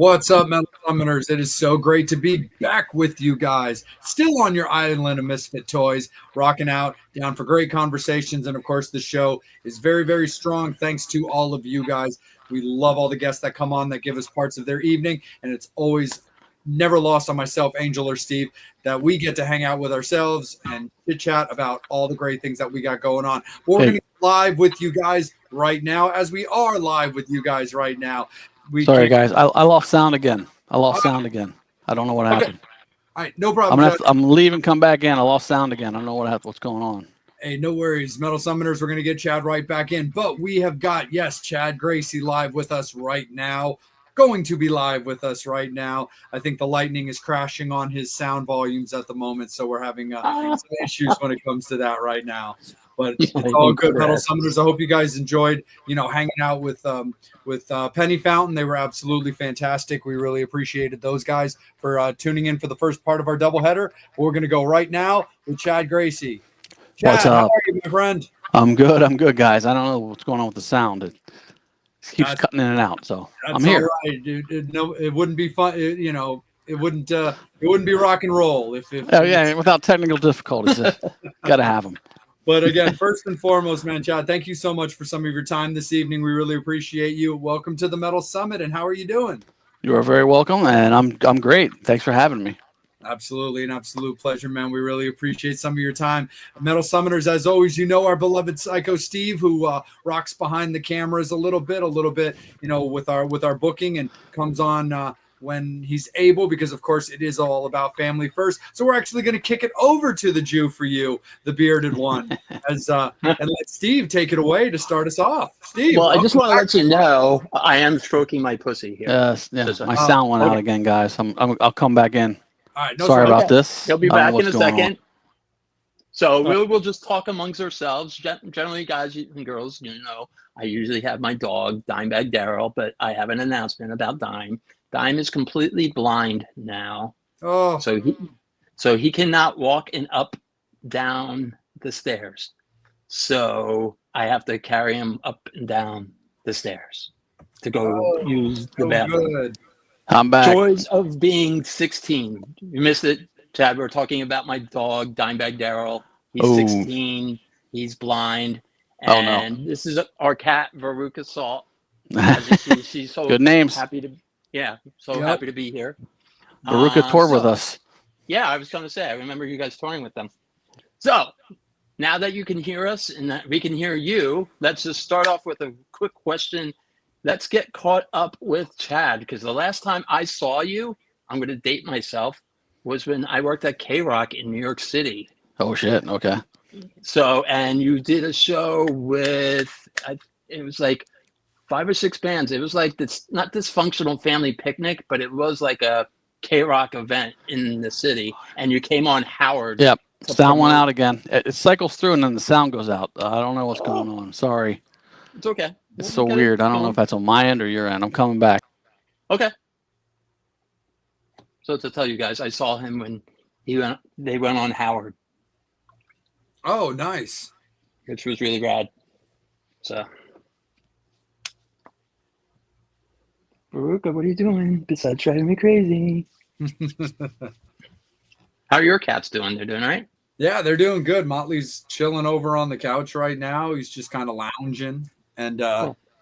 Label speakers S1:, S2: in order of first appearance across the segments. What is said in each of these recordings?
S1: What's up, Metal Summoners? It is so great to be back with you guys. Still on your island of misfit toys, rocking out, down for great conversations. And of course, the show is very, very strong thanks to all of you guys. We love all the guests that come on that give us parts of their evening. And it's always never lost on myself, Angel or Steve, that we get to hang out with ourselves and chit chat about all the great things that we got going on. We're going to be live with you guys right now, as we are live with you guys right now.
S2: Sorry, guys. I lost sound again. I don't know what happened.
S1: All right, no problem.
S2: I'm leaving, come back in. I lost sound again. I don't know what's going on.
S1: Hey, no worries. Metal Summoners, we're going to get Chad right back in. But we have got, yes, Chad Gracey live with us right now. Going to be live with us right now. I think the lightning is crashing on his sound volumes at the moment, so we're having some issues when it comes to that right now. But it's all good, Metal Summoners. I hope you guys enjoyed, hanging out with Penny Fountain. They were absolutely fantastic. We really appreciated those guys for tuning in for the first part of our doubleheader. We're going to go right now with Chad Gracey. Chad,
S2: what's up?
S1: How are you, my friend?
S2: I'm good, guys. I don't know what's going on with the sound. It keeps cutting in and out, so I'm here.
S1: All right, dude. It wouldn't be fun. It wouldn't be rock and roll if
S2: without technical difficulties. Got to have them.
S1: But again, first and foremost, man, Chad, thank you so much for some of your time this evening. We really appreciate you. Welcome to the Metal Summit, and how are you doing?
S2: You are very welcome, and I'm great. Thanks for having me.
S1: Absolutely, an absolute pleasure, man. We really appreciate some of your time. Metal Summoners, as always, our beloved Psycho Steve, who rocks behind the cameras a little bit, with our booking, and comes on when he's able, because of course it is all about family first. So we're actually going to kick it over to the Jew for you, the bearded one, and let Steve take it away to start us off. Steve,
S3: well, I just want to let you know I am stroking my pussy here.
S2: Yes, my sound went out again, guys. I'll come back in.
S1: All right,
S2: sorry about this.
S3: He'll be back in a second. So we'll just talk amongst ourselves. Generally, guys and girls, I usually have my dog, Dimebag Daryl, but I have an announcement about Dime. Dime is completely blind now.
S1: Oh.
S3: So he cannot walk up down the stairs. So I have to carry him up and down the stairs to go use the bathroom.
S1: Good.
S2: I'm back.
S3: Joys of being 16. You missed it, Chad. We're talking about my dog, Dimebag Daryl. He's 16. He's blind. And this is our cat, Veruca Salt. She's so
S2: good names.
S3: Happy to be here.
S2: Veruca toured with us.
S3: Yeah, I was going to say, I remember you guys touring with them. So now that you can hear us and that we can hear you, let's just start off with a quick question. Let's get caught up with Chad, because the last time I saw you, I'm going to date myself, was when I worked at K-Rock in New York City.
S2: Oh, shit. Okay.
S3: So, and you did a show with, it was like 5 or 6 bands. It was like this, not Dysfunctional Family Picnic, but it was like a K-Rock event in the city. And you came on Howard.
S2: Yep. Sound went out again. It cycles through and then the sound goes out. I don't know what's going on. Sorry.
S3: It's okay.
S2: It's so weird. I don't know if that's on my end or your end. I'm coming back.
S3: Okay. So to tell you guys, I saw him when they went on Howard.
S1: Oh, nice.
S3: Which was really rad. So. Veruca, what are you doing besides driving me crazy? How are your cats doing? They're doing all right?
S1: Yeah, they're doing good. Motley's chilling over on the couch right now. He's just kind of lounging. And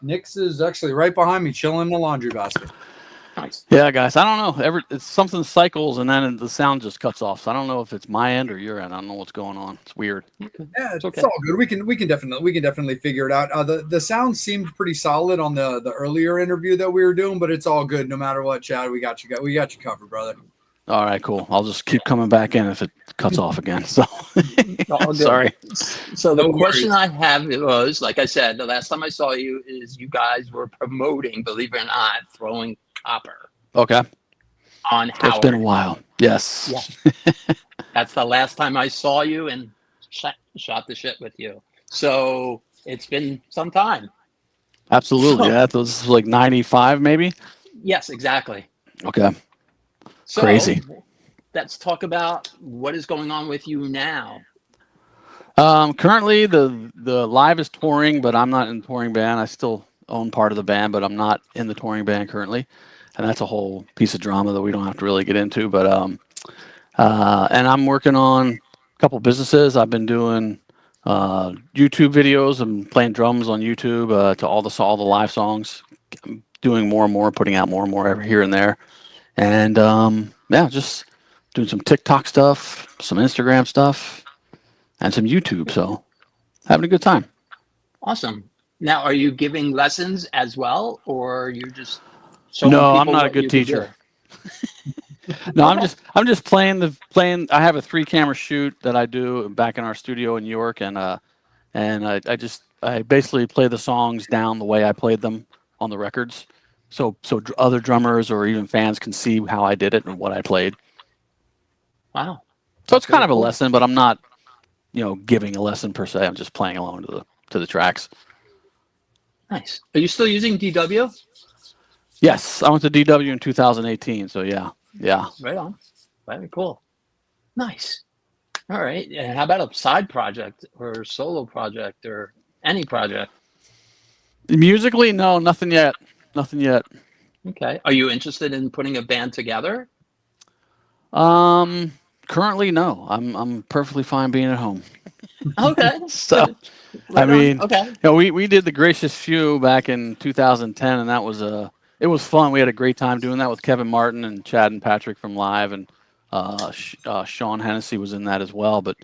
S1: Nix is actually right behind me, chilling in the laundry basket.
S3: Nice.
S2: Yeah, guys. I don't know. It's something cycles and then the sound just cuts off. So I don't know if it's my end or your end. I don't know what's going on. It's weird.
S1: Yeah, it's all good. We can definitely figure it out. The sound seemed pretty solid on the earlier interview that we were doing, but it's all good no matter what, Chad. We got you covered, brother.
S2: All right, cool. I'll just keep coming back in if it cuts off again. So sorry.
S3: So the question I have was, like I said, the last time I saw you is you guys were promoting, believe it or not, Throwing Copper.
S2: Okay.
S3: On Howard.
S2: It's been a while. Yes.
S3: Yeah. That's the last time I saw you and shot the shit with you. So it's been some time.
S2: Absolutely. That was like 95 maybe?
S3: Yes, exactly.
S2: Okay.
S3: So,
S2: crazy.
S3: Let's talk about what is going on with you now.
S2: Currently, the live is touring, but I'm not in the touring band. I still own part of the band, but I'm not in the touring band currently. and that's a whole piece of drama that we don't have to really get into. But and I'm working on a couple businesses. I've been doing YouTube videos and playing drums on YouTube to all the live songs. I'm doing more and more, putting out more and more every here and there, and yeah, just doing some TikTok stuff, some Instagram stuff, and some YouTube. So having a good time.
S3: Awesome. Now, are you giving lessons as well, or you're just showing
S2: No,
S3: people
S2: I'm not a
S3: what
S2: good
S3: you can do?
S2: teacher. No, I'm just playing. I have a 3-camera shoot that I do back in our studio in New York, and I basically play the songs down the way I played them on the records, so other drummers or even fans can see how I did it and what I played.
S3: Wow.
S2: So it's kind
S3: Very
S2: of a
S3: cool.
S2: lesson, but I'm not, giving a lesson per se. I'm just playing along to the tracks.
S3: Nice. Are you still using DW?
S2: Yes, I went to DW in 2018. So yeah.
S3: Right on. Very cool. Nice. All right. And how about a side project or solo project or any project?
S2: Musically, no, nothing yet. Nothing yet.
S3: Okay. Are you interested in putting a band together?
S2: Currently, no. I'm perfectly fine being at home.
S3: Okay.
S2: So,
S3: Right
S2: I mean,
S3: on. Okay.
S2: we did the Gracious Few back in 2010, and that was it was fun. We had a great time doing that with Kevin Martin and Chad and Patrick from Live, and Sean Hennessy was in that as well. But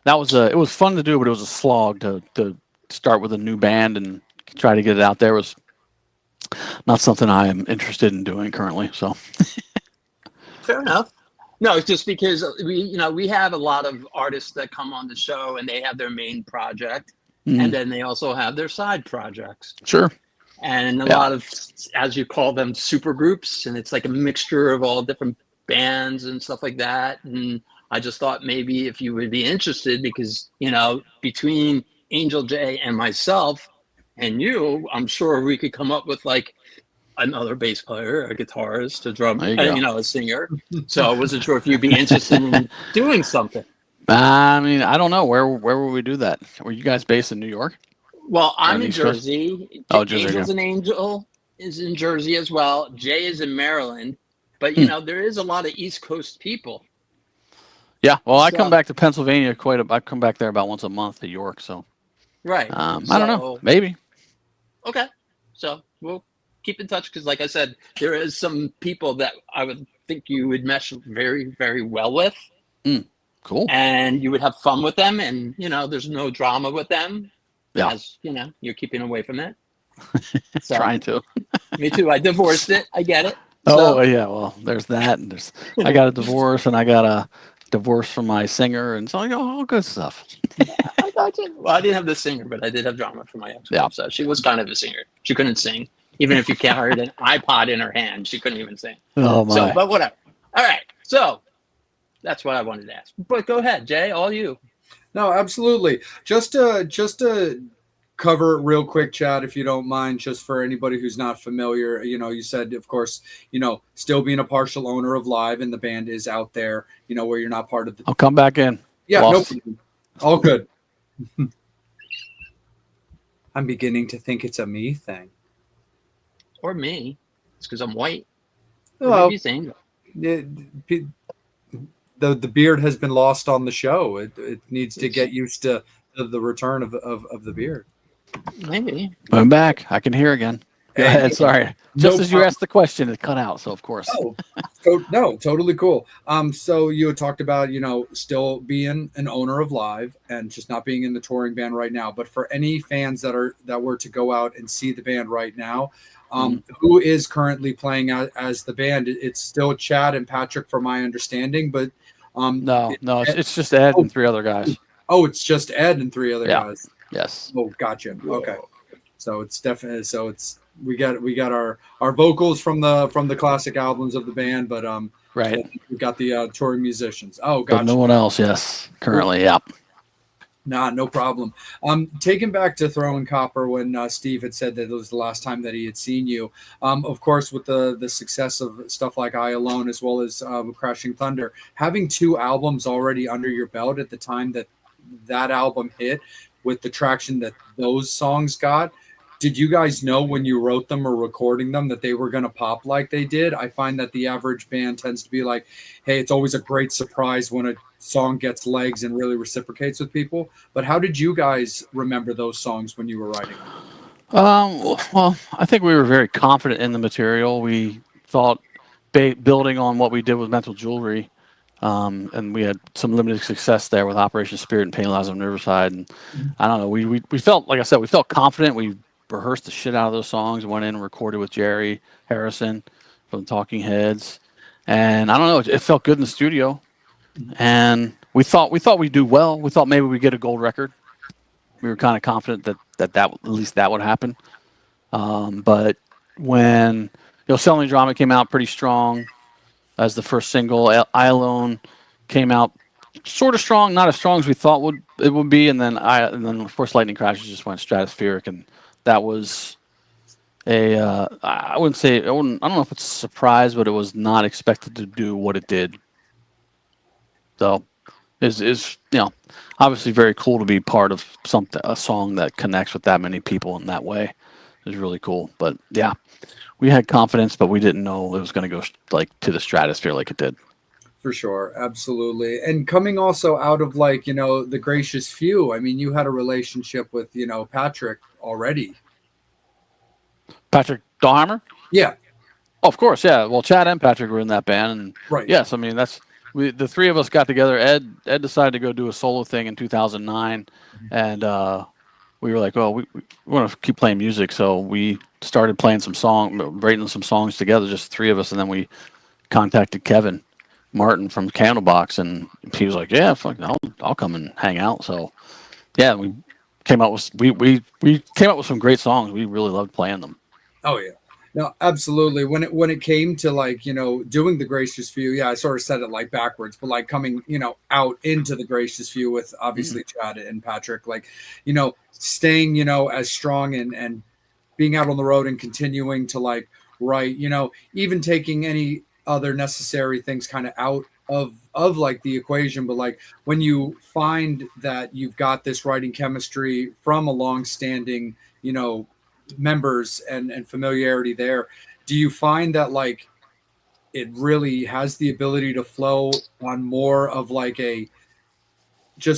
S2: that was it was fun to do, but it was a slog to start with a new band and try to get it out there. It was not something I am interested in doing currently. So
S3: Fair enough. No, it's just because we have a lot of artists that come on the show and they have their main project, and then they also have their side projects.
S2: Sure.
S3: And a lot of, as you call them, super groups, and it's like a mixture of all different bands and stuff like that. And I just thought maybe if you would be interested, because between Angel J and myself and you, I'm sure we could come up with like another bass player, a guitarist, a drummer, a singer. So I wasn't sure if you'd be interested in doing something.
S2: I mean, I don't know. Where would we do that? Were you guys based in New York?
S3: Well, I'm in
S2: East Coast?
S3: Jersey.
S2: Oh, Jersey.
S3: Angel's an Angel is in Jersey as well. Jay is in Maryland. But, there is a lot of East Coast people.
S2: Yeah. Well, I come back to Pennsylvania I come back there about once a month to York. So,
S3: right.
S2: I don't know. Maybe.
S3: Okay. So we'll keep in touch because, like I said, there is some people that I would think you would mesh very, very well with.
S2: Cool.
S3: And you would have fun with them. And, there's no drama with them.
S2: Yeah.
S3: As, you're keeping away from it.
S2: So, trying to.
S3: Me too. I divorced it. I get it.
S2: Oh, yeah. Well, there's that. And I got a divorce and I got a divorce from my singer. And so, all good stuff.
S3: I got you. Well, I didn't have the singer, but I did have drama for my ex. Yeah. So she was kind of a singer. She couldn't sing. Even if you carried an iPod in her hand, she couldn't even sing.
S2: Oh, my.
S3: So, but whatever. All right. So that's what I wanted to ask. But go ahead, Jay. All you.
S1: No, absolutely. Just to cover it real quick, Chad, if you don't mind, just for anybody who's not familiar, you said, of course, still being a partial owner of Live and the band is out there, where you're not part of the.
S2: I'll come back in.
S1: Yeah, no, all good. I'm beginning to think it's a me thing.
S3: Or me. It's because I'm white.
S1: Well, the beard has been lost on the show. It needs to get used to the return of the beard.
S3: Maybe.
S2: I'm back. I can hear again. Go ahead. Sorry. Just as you asked the question, it cut out. So of course.
S1: No, totally cool. So you had talked about, still being an owner of Live and just not being in the touring band right now. But for any fans that were to go out and see the band right now, who is currently playing as the band? It's still Chad and Patrick, from my understanding. But
S2: no, it's just Ed and 3 other guys.
S1: Oh, it's just Ed and 3 other guys.
S2: Yes.
S1: Oh, gotcha. Okay. So it's definitely we got our vocals from the classic albums of the band, but
S2: right.
S1: We got the touring musicians. Oh, gotcha.
S2: But no one else. Yes. Currently, yeah.
S1: Nah, no problem. Taking back to Throwing Copper, when Steve had said that it was the last time that he had seen you. Of course, with the success of stuff like I Alone, as well as Crashing Thunder, having 2 albums already under your belt at the time that album hit, with the traction that those songs got, Did you guys know when you wrote them or recording them that they were going to pop like they did? I find that the average band tends to be like, hey, it's always a great surprise when a song gets legs and really reciprocates with people. But how did you guys remember those songs when you were writing them?
S2: Well, I think we were very confident in the material. We thought building on what we did with Mental Jewelry, and we had some limited success there with Operation Spirit and Pain Lies on Riverside. And I don't know, we felt, like I said, we felt confident. We rehearsed the shit out of those songs, went in and recorded with Jerry Harrison from the Talking Heads. And I don't know, it felt good in the studio. And we thought we'd do well. We thought maybe we'd get a gold record. We were kind of confident that at least that would happen. But when Selling Drama came out pretty strong as the first single, I Alone came out sort of strong, not as strong as we thought it would be, and then of course Lightning Crashes just went stratospheric, and that was I don't know if it's a surprise, but it was not expected to do what it did. So is obviously very cool to be part of a song that connects with that many people in that way. It's really cool. But yeah, we had confidence, but we didn't know it was going to go like to the stratosphere like it did.
S1: For sure, absolutely. And coming also out of the Gracious Few, I mean, you had a relationship with Patrick already.
S2: Patrick Dahlheimer?
S1: Yeah.
S2: Oh, of course, yeah. Well, Chad and Patrick were in that band, and
S1: right.
S2: Yes, I mean the three of us got together. Ed decided to go do a solo thing in 2009, and we were like, well, we want to keep playing music, so we started writing some songs together, just the three of us, and then we contacted Kevin Martin from Candlebox, and he was like, yeah, fuck, I'll come and hang out. So yeah, we came up with some great songs. We really loved playing them.
S1: Oh yeah. No, absolutely. When it came to doing the Gracious Few, yeah, I sort of said it backwards, but coming, out into the Gracious Few with obviously Chad and Patrick, staying, as strong and being out on the road and continuing to write, even taking any other necessary things kind of out of the equation. But when you find that you've got this writing chemistry from a long-standing, members and familiarity there, do you find that it really has the ability to flow on more of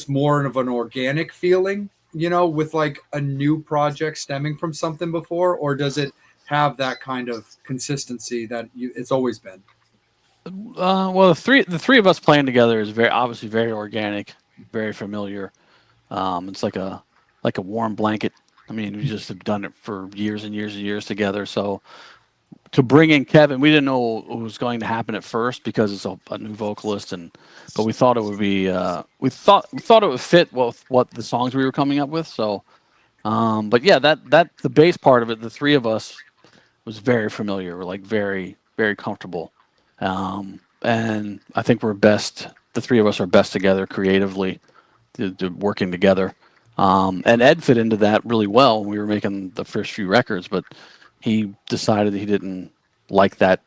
S1: more of an organic feeling, with a new project stemming from something before, or does it have that kind of consistency that it's always been?
S2: Well, the three of us playing together is obviously very organic, very familiar. It's like a warm blanket. I mean, we just have done it for years and years and years together. So to bring in Kevin, we didn't know what was going to happen at first because it's a new vocalist, but we thought it would be we thought it would fit with what the songs we were coming up with. So, but yeah, that the bass part of it, the three of us was very familiar. We're very, very comfortable, and I think the three of us are best together creatively, working together. And Ed fit into that really well when we were making the first few records, but he decided that he didn't like that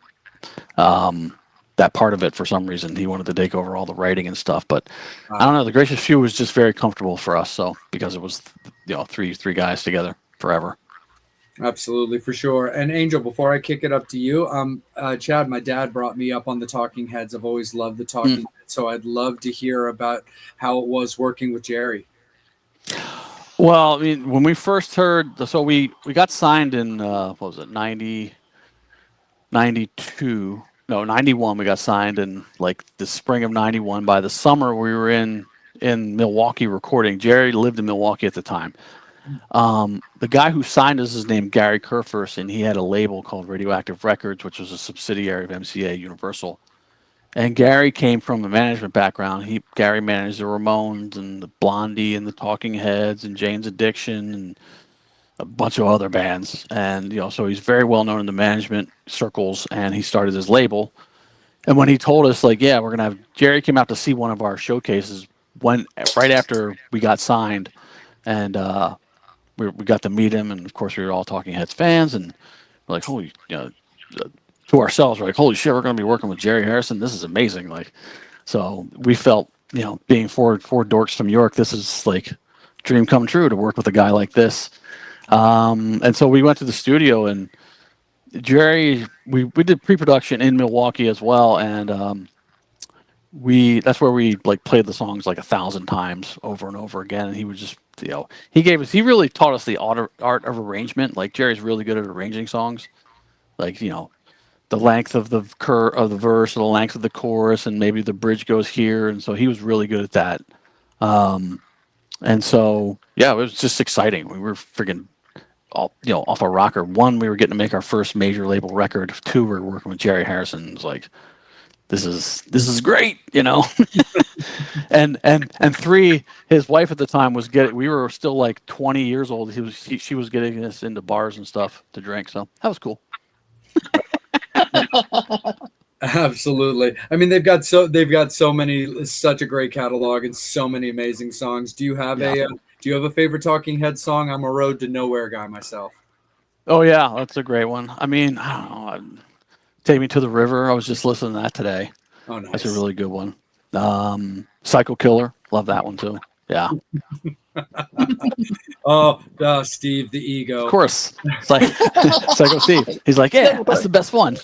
S2: part of it for some reason. He wanted to take over all the writing and stuff, but I don't know. The Gracious Few was just very comfortable for us, so because it was three guys together forever.
S1: Absolutely, for sure. And Angel, before I kick it up to you, Chad, my dad brought me up on the Talking Heads. I've always loved the Talking Heads, so I'd love to hear about how it was working with Jerry.
S2: Well, I mean, when we first heard, so we got signed in, what was it, 91, we got signed in the spring of 91. By the summer, we were in Milwaukee recording. Jerry lived in Milwaukee at the time. The guy who signed us is named Gary Kerfers, and he had a label called Radioactive Records, which was a subsidiary of MCA Universal. And Gary came from a management background. Gary managed the Ramones and the Blondie and the Talking Heads and Jane's Addiction and a bunch of other bands. And, so he's very well known in the management circles, and he started his label. And when he told us, yeah, we're going to have Jerry came out to see one of our showcases right after we got signed. And we got to meet him. And, of course, we were all Talking Heads fans. And we're like, holy, to ourselves, we're like, holy shit, we're going to be working with Jerry Harrison. This is amazing. So we felt, being four dorks from York, this is dream come true to work with a guy like this. And so we went to the studio, and Jerry, we did pre-production in Milwaukee as well, and that's where we like played the songs like 1,000 times over and over again. And he would just, he really taught us the art of arrangement. Like Jerry's really good at arranging songs, like the length of the of the verse, or the length of the chorus, and maybe the bridge goes here. And so he was really good at that. And so yeah, it was just exciting. We were freaking off a rocker. One, we were getting to make our first major label record. Two, we were working with Jerry Harrison. It was like, this is great, and three, his wife at the time was we were still like 20 years old. She was getting us into bars and stuff to drink. So that was cool.
S1: Absolutely. I mean, they've got such a great catalog and so many amazing songs. Do you have a favorite Talking Heads song? I'm a Road to Nowhere guy myself.
S2: Oh yeah, that's a great one. I mean, I don't know. Take Me to the River. I was just listening to that today.
S1: Oh, nice.
S2: That's a really good one. Psycho Killer. Love that one too. Yeah.
S1: Steve, the ego.
S2: Of course. It's like Psycho Steve. He's like, yeah, that's the best one.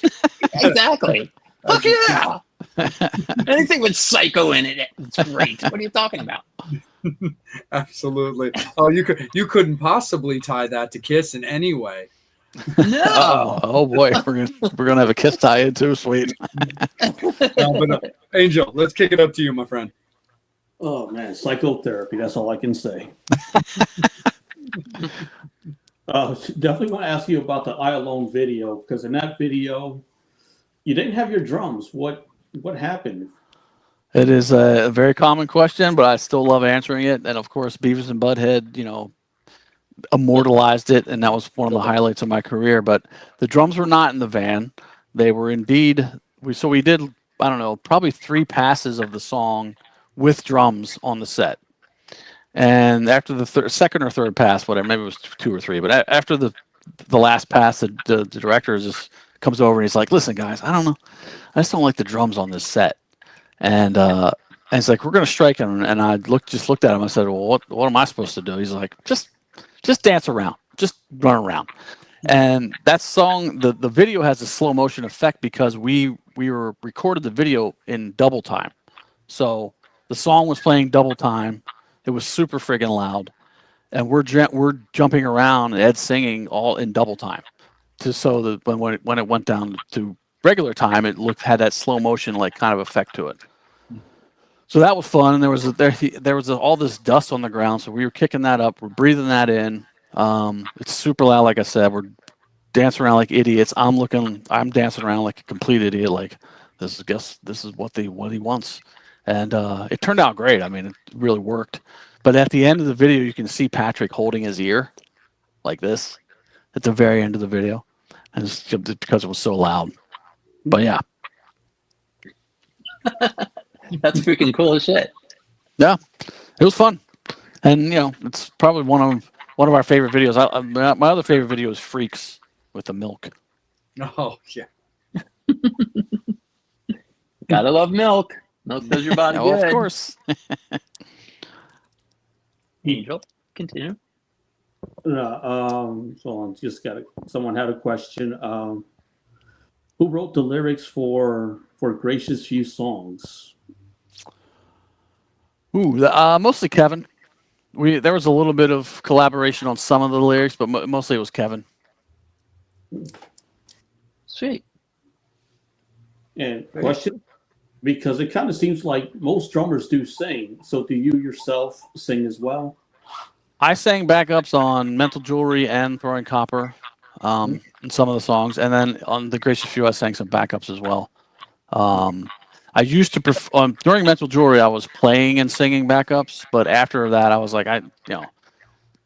S3: Exactly. Fuck yeah. Anything with psycho in it, it's great. What are you talking about?
S1: Absolutely. Oh, you couldn't possibly tie that to Kiss in any way.
S3: No.
S2: Oh boy, we're gonna have a Kiss tie-in too. Sweet.
S1: Angel, let's kick it up to you, my friend.
S4: Oh man, psychotherapy. That's all I can say. Definitely want to ask you about the I Alone video, because in that video, you didn't have your drums. What happened?
S2: It is a very common question, but I still love answering it. And of course, Beavis and Butthead, immortalized it, and that was one of the highlights of my career. But the drums were not in the van; they were indeed. We did, I don't know, probably 3 passes of the song with drums on the set. And after the second or third pass, whatever, maybe it was 2 or 3, but after the last pass, the director just comes over and he's like, "Listen, guys, I don't know, I just don't like the drums on this set." And it's like, "We're going to strike him." And I just looked at him. I said, "Well, what am I supposed to do?" He's like, Just dance around, just run around." And that song, the video has a slow motion effect because we recorded the video in double time. So the song was playing double time. It was super friggin' loud, and we're jumping around, and Ed's singing all in double time, so that when it went down to regular time, it had that slow motion like kind of effect to it. So that was fun, and there was all this dust on the ground, so we were kicking that up. We're breathing that in. It's super loud, like I said. We're dancing around like idiots. I'm dancing around like a complete idiot. Like this is what he wants, and it turned out great. I mean, it really worked. But at the end of the video, you can see Patrick holding his ear like this at the very end of the video, and it's because it was so loud. But yeah.
S3: That's freaking cool as shit.
S2: Yeah, it was fun, and it's probably one of our favorite videos. My other favorite video is Freaks with the milk.
S1: Oh yeah,
S3: gotta love milk. Milk does your body good.
S2: Of course.
S3: Angel, continue.
S4: So someone had a question. Who wrote the lyrics for Gracious Few Songs?
S2: Ooh, mostly Kevin. There was a little bit of collaboration on some of the lyrics, but mostly it was Kevin.
S3: Sweet.
S4: And question, because it kind of seems like most drummers do sing. So do you yourself sing as well?
S2: I sang backups on Mental Jewelry and Throwing Copper, in some of the songs, and then on the Gracious Few, I sang some backups as well. I used to during Mental Jewelry, I was playing and singing backups, but after that, I was like, I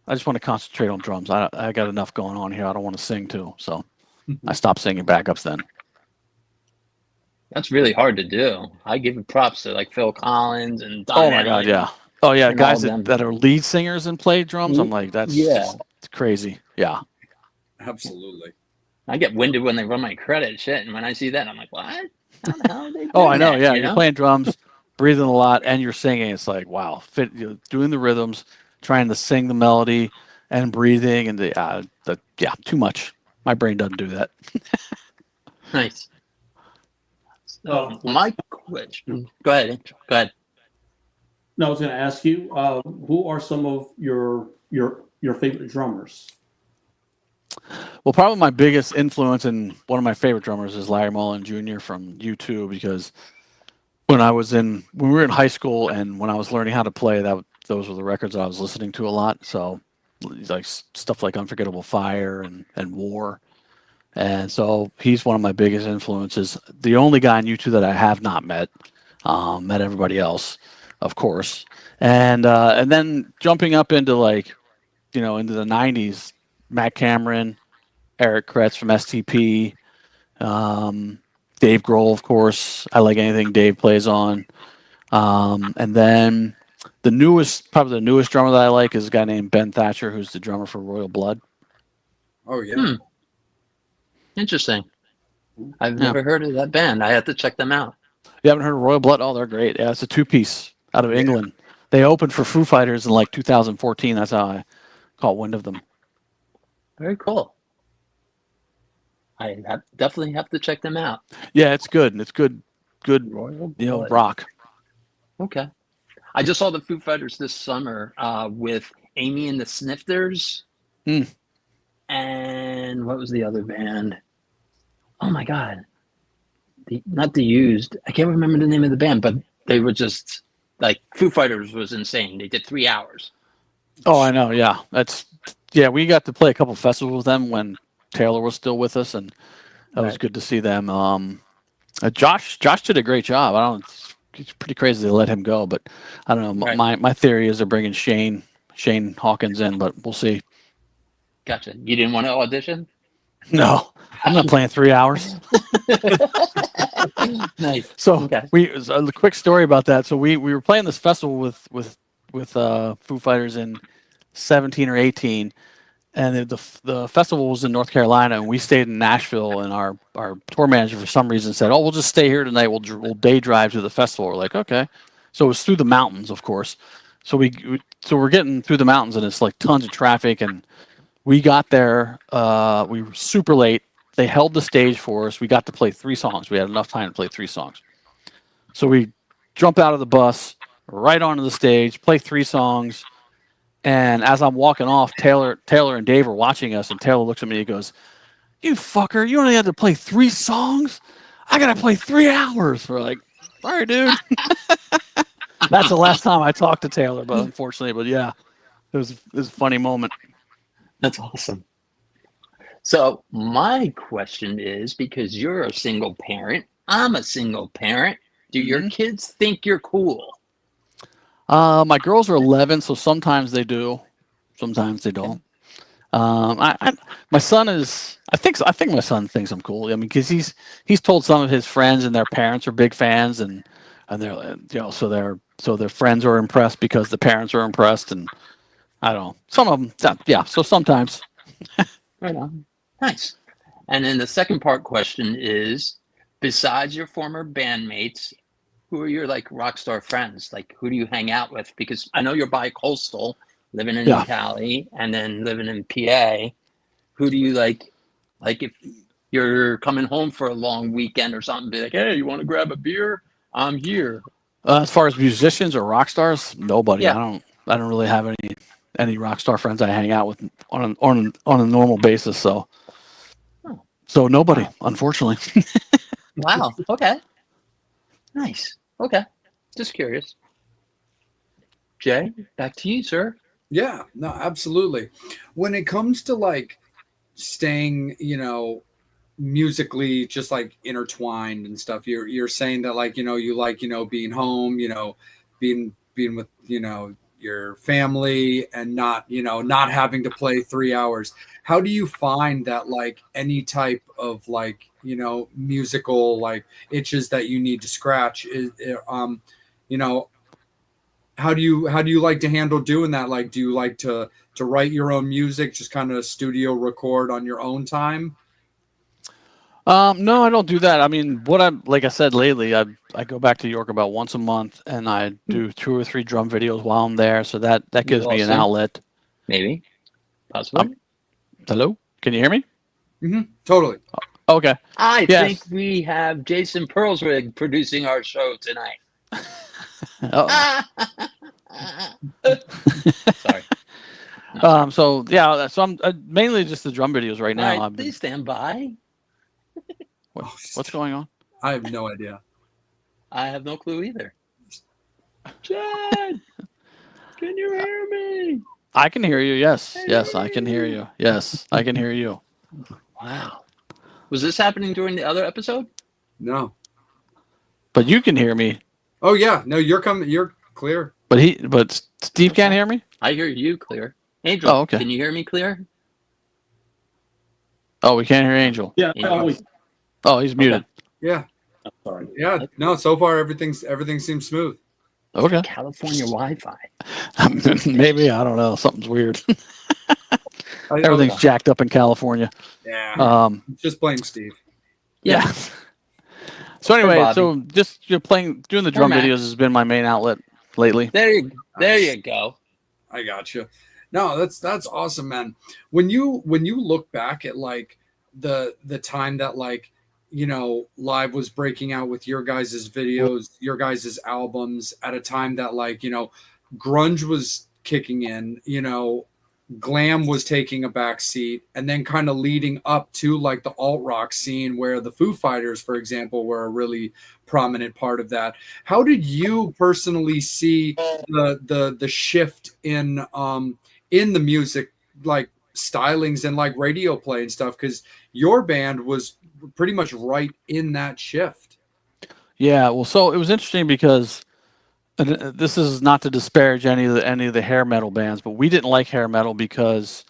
S2: just want to concentrate on drums. I got enough going on here. I don't want to sing too, so I stopped singing backups then.
S3: That's really hard to do. I give props to like Phil Collins and Don
S2: Oh my God, yeah. Oh yeah, guys
S3: all of them.
S2: that are lead singers and play drums. I'm like, that's just crazy. Yeah.
S1: absolutely.
S3: I get winded when they run my credit shit, and when I see that, I'm like, what? How the hell are they
S2: Oh,
S3: doing
S2: I know.
S3: that,
S2: Yeah,
S3: you
S2: you're playing drums, breathing a lot, and you're singing. It's like, wow, doing the rhythms, trying to sing the melody, and breathing and too much. My brain doesn't do that.
S3: Nice. So
S4: Oh.
S3: my question. Go ahead. Go ahead.
S4: No, I was going to ask you, who are some of your favorite drummers?
S2: Well, probably my biggest influence and one of my favorite drummers is Larry Mullen Jr. from U2, because when we were in high school and when I was learning how to play, those were the records that I was listening to a lot. So like stuff like Unforgettable Fire and War. And so he's one of my biggest influences. The only guy in U2 that I have not met, met everybody else, of course. And then jumping up into into the 90s, Matt Cameron, Eric Kretz from STP, Dave Grohl, of course. I like anything Dave plays on. And then probably the newest drummer that I like is a guy named Ben Thatcher, who's the drummer for Royal Blood.
S1: Oh yeah.
S3: Interesting. I've never heard of that band. I have to check them out.
S2: You haven't heard of Royal Blood? Oh, they're great. Yeah, it's a two-piece out of England. They opened for Foo Fighters in 2014. That's how I caught wind of them.
S3: Very cool. Definitely have to check them out.
S2: Yeah, it's good. It's good,
S3: Royal Blood.
S2: rock.
S3: Okay. I just saw the Foo Fighters this summer with Amy and the Snifters. And what was the other band? Oh my God. Not The Used. I can't remember the name of the band, but they were just Foo Fighters was insane. They did 3 hours.
S2: Oh, I know. Yeah, we got to play a couple festivals with them when Taylor was still with us, and that was good to see them. Josh did a great job. It's pretty crazy they let him go, but I don't know.
S3: Right.
S2: My theory is they're bringing Shane Hawkins in, but we'll see.
S3: Gotcha. You didn't want to audition?
S2: No, I'm not playing 3 hours.
S3: Nice.
S2: So a quick story about that. So we were playing this festival with Foo Fighters in 17 or 18, and the festival was in North Carolina, and we stayed in Nashville. And our tour manager for some reason said, "Oh, we'll just stay here tonight. We'll day drive to the festival." We're like, "Okay." So it was through the mountains, of course. So we're getting through the mountains, and it's tons of traffic, and we got there. We were super late. They held the stage for us. We got to play 3 songs. We had enough time to play 3 songs. So we jump out of the bus, right onto the stage, play 3 songs. And as I'm walking off, Taylor and Dave are watching us. And Taylor looks at me and goes, "You fucker, you only had to play 3 songs? I got to play 3 hours." We're like, "Sorry, dude." That's the last time I talked to Taylor, but unfortunately, yeah, it was a funny moment.
S3: That's awesome. So my question is, because you're a single parent, I'm a single parent. Do your kids think you're cool?
S2: My girls are 11, so sometimes they do, sometimes they don't. My son is. I think my son thinks I'm cool. I mean, because he's told some of his friends, and their parents are big fans, and they're so their friends are impressed because the parents are impressed, and I don't know. Some of them, yeah. So sometimes.
S3: Right on. Nice. And then the second part question is, besides your former bandmates, who are your rock star friends? Who do you hang out with? Because I know you're bi-coastal, living in Cali and then living in PA. Who do you like if you're coming home for a long weekend or something, be like, "Hey, you want to grab a beer? I'm here."
S2: As far as musicians or rock stars, nobody.
S3: Yeah.
S2: I don't really have any rock star friends I hang out with on a normal basis. So nobody, unfortunately.
S3: Wow. Okay. Nice. Okay. Just curious. Jay, back to you, sir.
S1: Yeah, no, absolutely. When it comes to staying, musically just intertwined and stuff, you're saying that you being home, being with, your family and not having to play 3 hours. How do you find that any type of musical itches that you need to scratch is how do you like to handle doing that? Do you like to write your own music, just kind of studio record on your own time?
S2: No, I don't do that. I mean, like I said lately, I go back to New York about once a month, and I do 2 or 3 drum videos while I'm there. So that gives me an outlet.
S3: Maybe. Possibly.
S2: Hello? Can you hear me?
S1: Totally.
S2: Okay.
S3: I
S2: Yes.
S3: think we have Jason Pearlswig producing our show tonight.
S2: Uh-oh.
S3: Sorry. No, sorry.
S2: So yeah, so I'm mainly just the drum videos right
S3: All
S2: now.
S3: right,
S2: I've been,
S3: please stand by.
S2: what's going on?
S1: I have no idea.
S3: I have no clue either. Chad, can you hear me?
S2: I can hear you. Yes. Yes, I can hear you. Yes, I can hear you.
S3: Wow. Was this happening during the other episode?
S1: No.
S2: But you can hear me.
S1: Oh yeah. No, you're coming. You're clear.
S2: But Steve can't hear me?
S3: I hear you clear. Angel,
S2: Oh, okay.
S3: can you hear me clear?
S2: Oh, we can't hear Angel.
S4: Yeah, I
S3: Angel.
S4: always.
S2: Oh, he's muted.
S1: Yeah.
S4: I'm sorry.
S1: Yeah. No. So far, everything seems smooth.
S2: Okay.
S3: California Wi-Fi.
S2: Maybe, I don't know. Something's weird.
S1: I-
S2: Everything's
S1: oh,
S2: jacked up in California.
S1: yeah. Just blame Steve.
S2: Yeah. So anyway,
S3: Bobby.
S2: so just doing the drum
S3: Matt.
S2: videos has been my main outlet lately.
S3: There you go.
S1: I got you. No, that's awesome, man. When you look back at like the time that like Live was breaking out with your guys' videos, your guys' albums at a time that like grunge was kicking in, glam was taking a back seat, and then kind of leading up to like the alt rock scene where the Foo Fighters, for example, were a really prominent part of that. How did you personally see the shift in the music, like stylings and like radio play and stuff? Because your band was pretty much right in that shift.
S2: Yeah, well, so it was interesting because and this is not to disparage any of the hair metal bands, but we didn't like hair metal because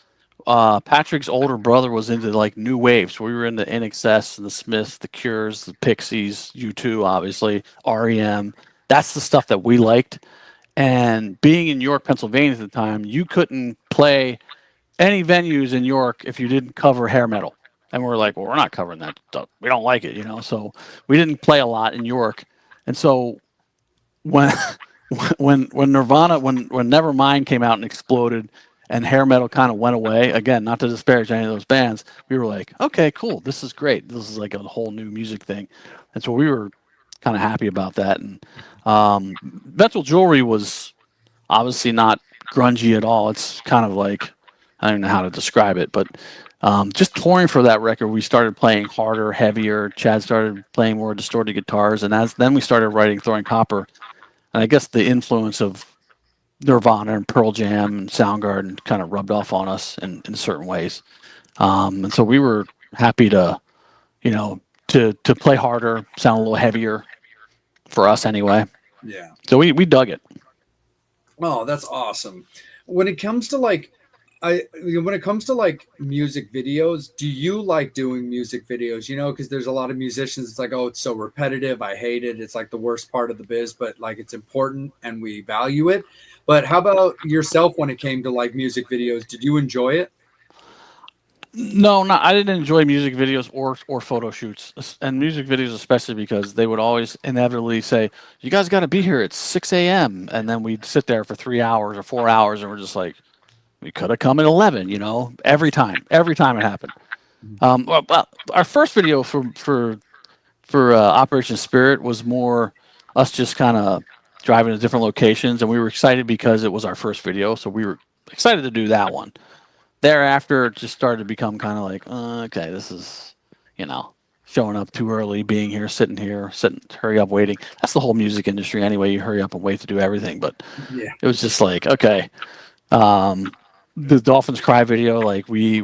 S2: Patrick's older brother was into like new waves. So we were into NXS and the Smiths, the Cures, the Pixies, U2, obviously, REM. That's the stuff that we liked. And being in York, Pennsylvania at the time, you couldn't play any venues in York if you didn't cover hair metal. And we're like, well, we're not covering that stuff. We don't like it, So we didn't play a lot in York. And so when Nirvana, when Nevermind came out and exploded, and hair metal kind of went away, again, not to disparage any of those bands, we were like, okay, cool, this is great. This is like a whole new music thing, and so we were kind of happy about that. And Metal Jewelry was obviously not grungy at all. It's kind of like, I don't know how to describe it, but just touring for that record, we started playing harder, heavier. Chad started playing more distorted guitars, and then we started writing Throwing Copper. And I guess the influence of Nirvana and Pearl Jam and Soundgarden kind of rubbed off on us in certain ways. And so we were happy to play harder, sound a little heavier for us anyway.
S1: Yeah.
S2: So we dug it.
S1: Oh, that's awesome. When it comes to like music videos, do you like doing music videos? Because there's a lot of musicians, it's like, oh, it's so repetitive, I hate it, it's like the worst part of the biz, but like it's important and we value it. But how about yourself when it came to like music videos? Did you enjoy it?
S2: No, I didn't enjoy music videos or photo shoots, and music videos especially because they would always inevitably say, you guys got to be here at 6 a.m. And then we'd sit there for 3 hours or 4 hours, and we're just like, we could have come at 11, every time it happened. Well, our first video for Operation Spirit was more us just kind of driving to different locations, and we were excited because it was our first video, so we were excited to do that one. Thereafter, it just started to become kind of like, okay, this is, showing up too early, being here, hurry up, waiting. That's the whole music industry anyway. You hurry up and wait to do everything, but
S1: Yeah.
S2: it was just like, okay. The Dolphins Cry video, like we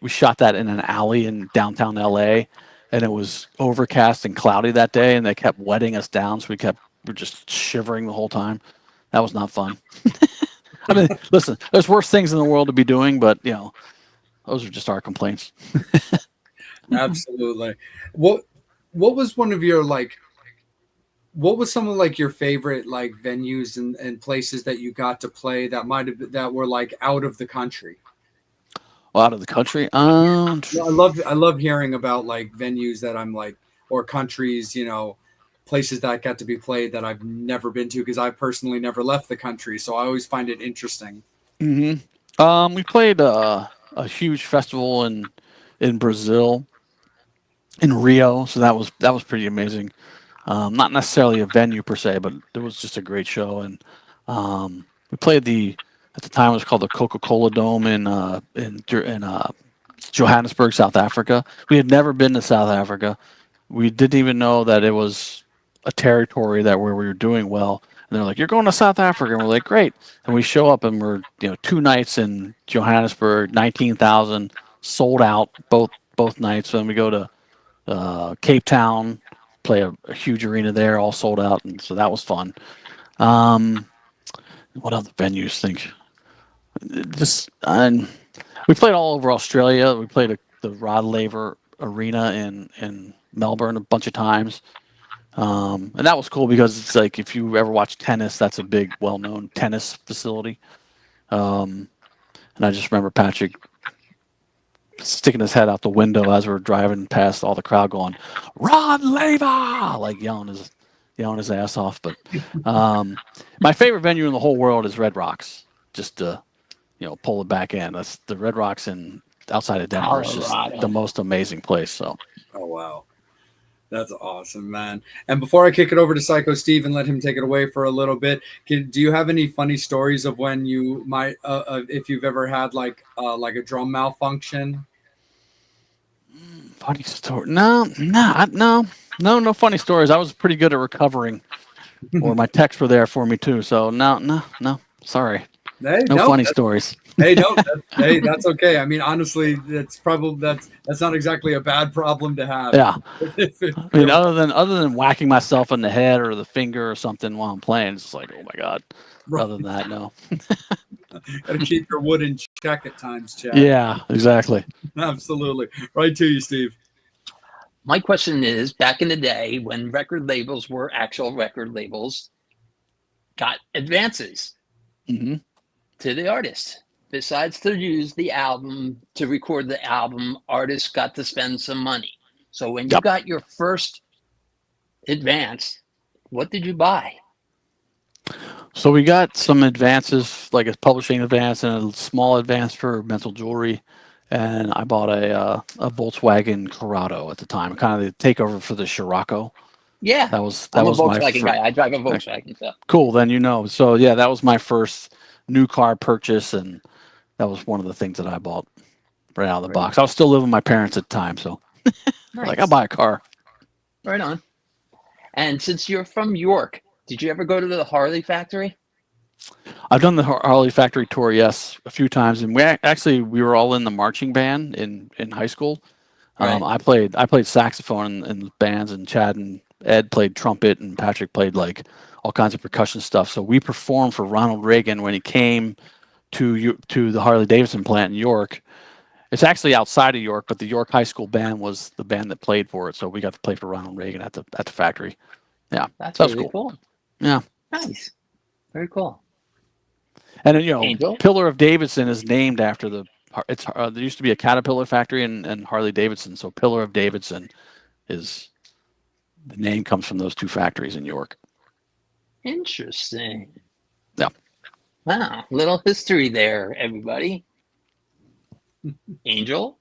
S2: shot that in an alley in downtown LA, and it was overcast and cloudy that day, and they kept wetting us down, so we're just shivering the whole time. That was not fun. I mean, listen, there's worse things in the world to be doing, but those are just our complaints.
S1: Absolutely. What was one of your what was some of like your favorite like venues and places that you got to play that were like out of the country?
S2: Well, out of the country,
S1: I love hearing about like venues that I'm like, or countries, places that got to be played that I've never been to, because I personally never left the country, so I always find it interesting.
S2: Mm-hmm. We played a huge festival in Brazil, in Rio. So that was pretty amazing. Not necessarily a venue per se, but it was just a great show. And we played at the time it was called the Coca-Cola Dome in Johannesburg, South Africa. We had never been to South Africa. We didn't even know that it was a territory where we were doing well. And they're like, "You're going to South Africa," and we're like, "Great!" And we show up, and we're 2 nights in Johannesburg, 19,000 sold out both nights. Then we go to Cape Town, play a huge arena there, all sold out, and so that was fun. What other venues? Think just we played all over Australia. We played the Rod Laver Arena in Melbourne a bunch of times. And that was cool because it's like if you ever watch tennis, that's a big, well-known tennis facility. And I just remember Patrick sticking his head out the window as we were driving past all the crowd going, "Rod Laver!" like yelling his ass off. But my favorite venue in the whole world is Red Rocks. Just to pull it back in. That's the Red Rocks outside of Denver. It's just the most amazing place. So.
S1: Oh wow. That's awesome, man. And before I kick it over to Psycho Steve and let him take it away for a little bit, do you have any funny stories of when you might, if you've ever had like a drum malfunction?
S2: Funny story? No funny stories. I was pretty good at recovering, or my techs were there for me too. So no. Sorry, no funny stories.
S1: Hey, no, that's okay. I mean, honestly, that's not exactly a bad problem to have.
S2: Yeah. I mean, other than whacking myself in the head or the finger or something while I'm playing, it's like, oh my God. Right. Other than that, no.
S1: Gotta keep your wood in check at times, Chad.
S2: Yeah, exactly.
S1: Absolutely. Right to you, Steve.
S3: My question is, back in the day when record labels were actual record labels, got advances to the artist. Besides to use the album, to record the album, artists got to spend some money. So when you got your first advance, what did you buy?
S2: So we got some advances, like a publishing advance and a small advance for Mental Jewelry. And I bought a Volkswagen Corrado at the time, kind of the takeover for the Scirocco.
S3: Yeah,
S2: that was
S3: I'm a Volkswagen guy. I drive a Volkswagen. So.
S2: Cool, then So yeah, that was my first new car purchase, and that was one of the things that I bought right out of the box. I was still living with my parents at the time, so nice. Like, I'll buy a car.
S3: Right on. And since you're from York, did you ever go to the Harley factory?
S2: I've done the Harley factory tour, yes, a few times, and we were all in the marching band in high school. Right. I played saxophone in bands, and Chad and Ed played trumpet, and Patrick played like all kinds of percussion stuff. So we performed for Ronald Reagan when he came to the Harley Davidson plant in York. It's actually outside of York, but the York High School band was the band that played for it. So we got to play for Ronald Reagan at the factory. Yeah,
S3: that's really cool.
S2: Yeah,
S3: nice, very cool.
S2: And then, Pillar of Davidson is named after there used to be a Caterpillar factory in Harley Davidson. So Pillar of Davidson the name comes from those two factories in York.
S3: Interesting.
S2: Yeah.
S3: Wow, little history there, everybody. Angel?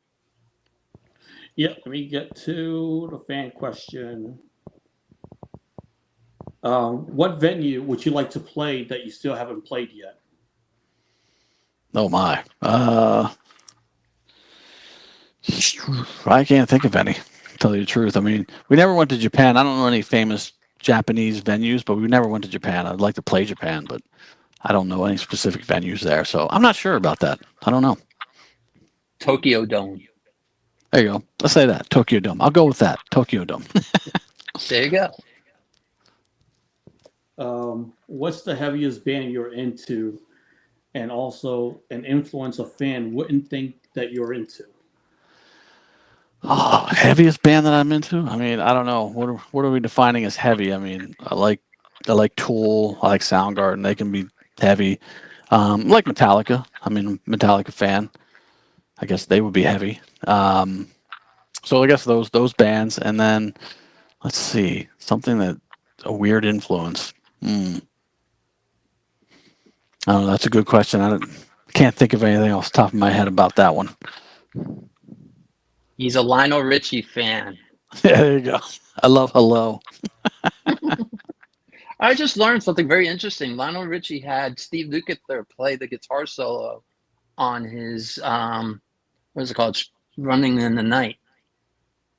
S4: Yeah, let me get to the fan question. What venue would you like to play that you still haven't played yet?
S2: Oh my. I can't think of any, to tell you the truth. I mean, we never went to Japan. I don't know any famous Japanese venues, but we never went to Japan. I'd like to play Japan, but I don't know any specific venues there. So I'm not sure about that. I don't know.
S3: Tokyo Dome.
S2: There you go. Let's say that. Tokyo Dome. I'll go with that. Tokyo Dome.
S3: There you go.
S4: What's the heaviest band you're into? And also an influence a fan wouldn't think that you're into?
S2: Oh, heaviest band that I'm into? I mean, I don't know. What are we defining as heavy? I mean, I like Tool. I like Soundgarden. They can be heavy. I like Metallica. I mean, I'm a Metallica fan. I guess they would be heavy. So I guess those bands, and then let's see, something that a weird influence. I don't know. That's a good question. I can't think of anything off the top of my head about that one.
S3: He's a Lionel Richie fan.
S2: Yeah, there you go. I love Hello.
S3: I just learned something very interesting. Lionel Richie had Steve Lukather play the guitar solo on his what is it called? Running in the Night.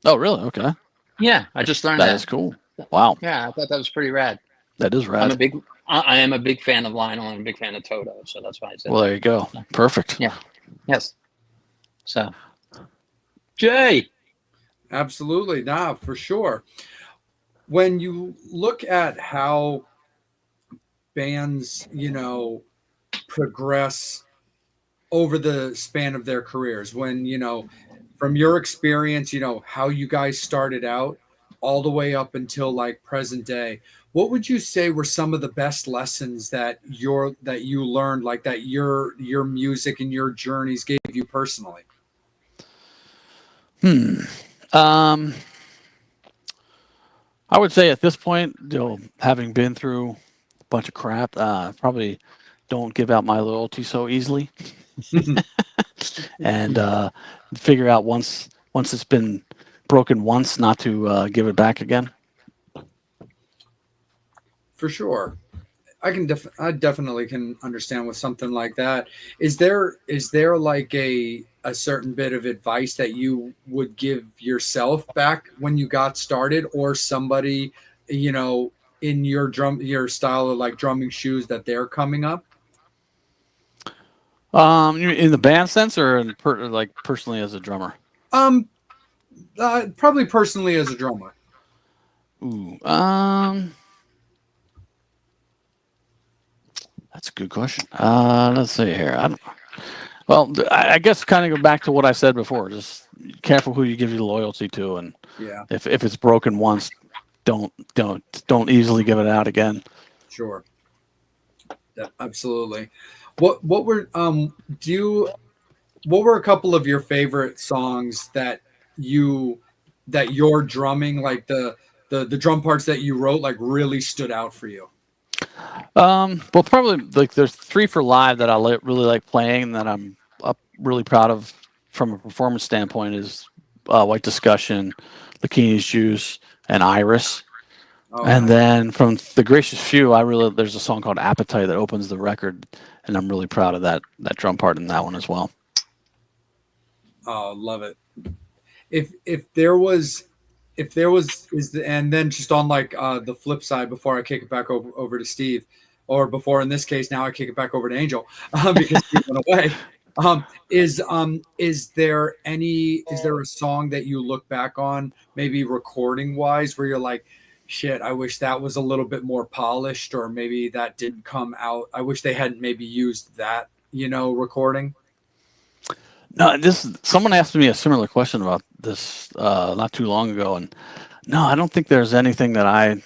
S2: Oh, really? Okay.
S3: Yeah, I just learned
S2: That
S3: that.
S2: is cool. Wow.
S3: Yeah, I thought that was pretty rad.
S2: That is rad.
S3: I am a big fan of Lionel and a big fan of Toto, so that's why I said.
S2: Well, there you go. Perfect.
S3: Yeah. Yes. So, Jay.
S1: Absolutely, nah, for sure. When you look at how bands, progress over the span of their careers, when, from your experience, how you guys started out all the way up until like present day, what would you say were some of the best lessons that you learned, like that your music and your journeys gave you personally?
S2: I would say at this point, having been through a bunch of crap, probably don't give out my loyalty so easily, and figure out once it's been broken once, not to give it back again.
S1: For sure. I definitely can understand with something like that. Is there like a certain bit of advice that you would give yourself back when you got started, or somebody, in your style of like drumming shoes that they're coming up?
S2: In the band sense, or like personally as a drummer?
S1: Probably personally as a drummer.
S2: Ooh, that's a good question. Let's see here. I guess kind of go back to what I said before. Just careful who you give your loyalty to, and
S1: Yeah,
S2: if it's broken once, don't easily give it out again.
S1: sure. Yeah, absolutely. What were what were a couple of your favorite songs that your drumming, like the drum parts that you wrote, like really stood out for you?
S2: Well, probably like there's 3 for live that I really like playing, and that I'm really proud of from a performance standpoint is White Discussion, Bikini's Juice, and Iris.
S1: Oh,
S2: And
S1: nice.
S2: then from the Gracious Few, there's a song called Appetite that opens the record, and I'm really proud of that drum part in that one as well.
S1: Oh, love it. If there was and then just on like the flip side, before I kick it back over to Steve, or before, in this case, now I kick it back over to Angel, because he went away. Is there a song that you look back on, maybe recording wise, where you're like, shit, I wish that was a little bit more polished, or maybe that didn't come out, I wish they hadn't maybe used that, recording?
S2: No, someone asked me a similar question about this not too long ago, and no, I don't think there's anything that I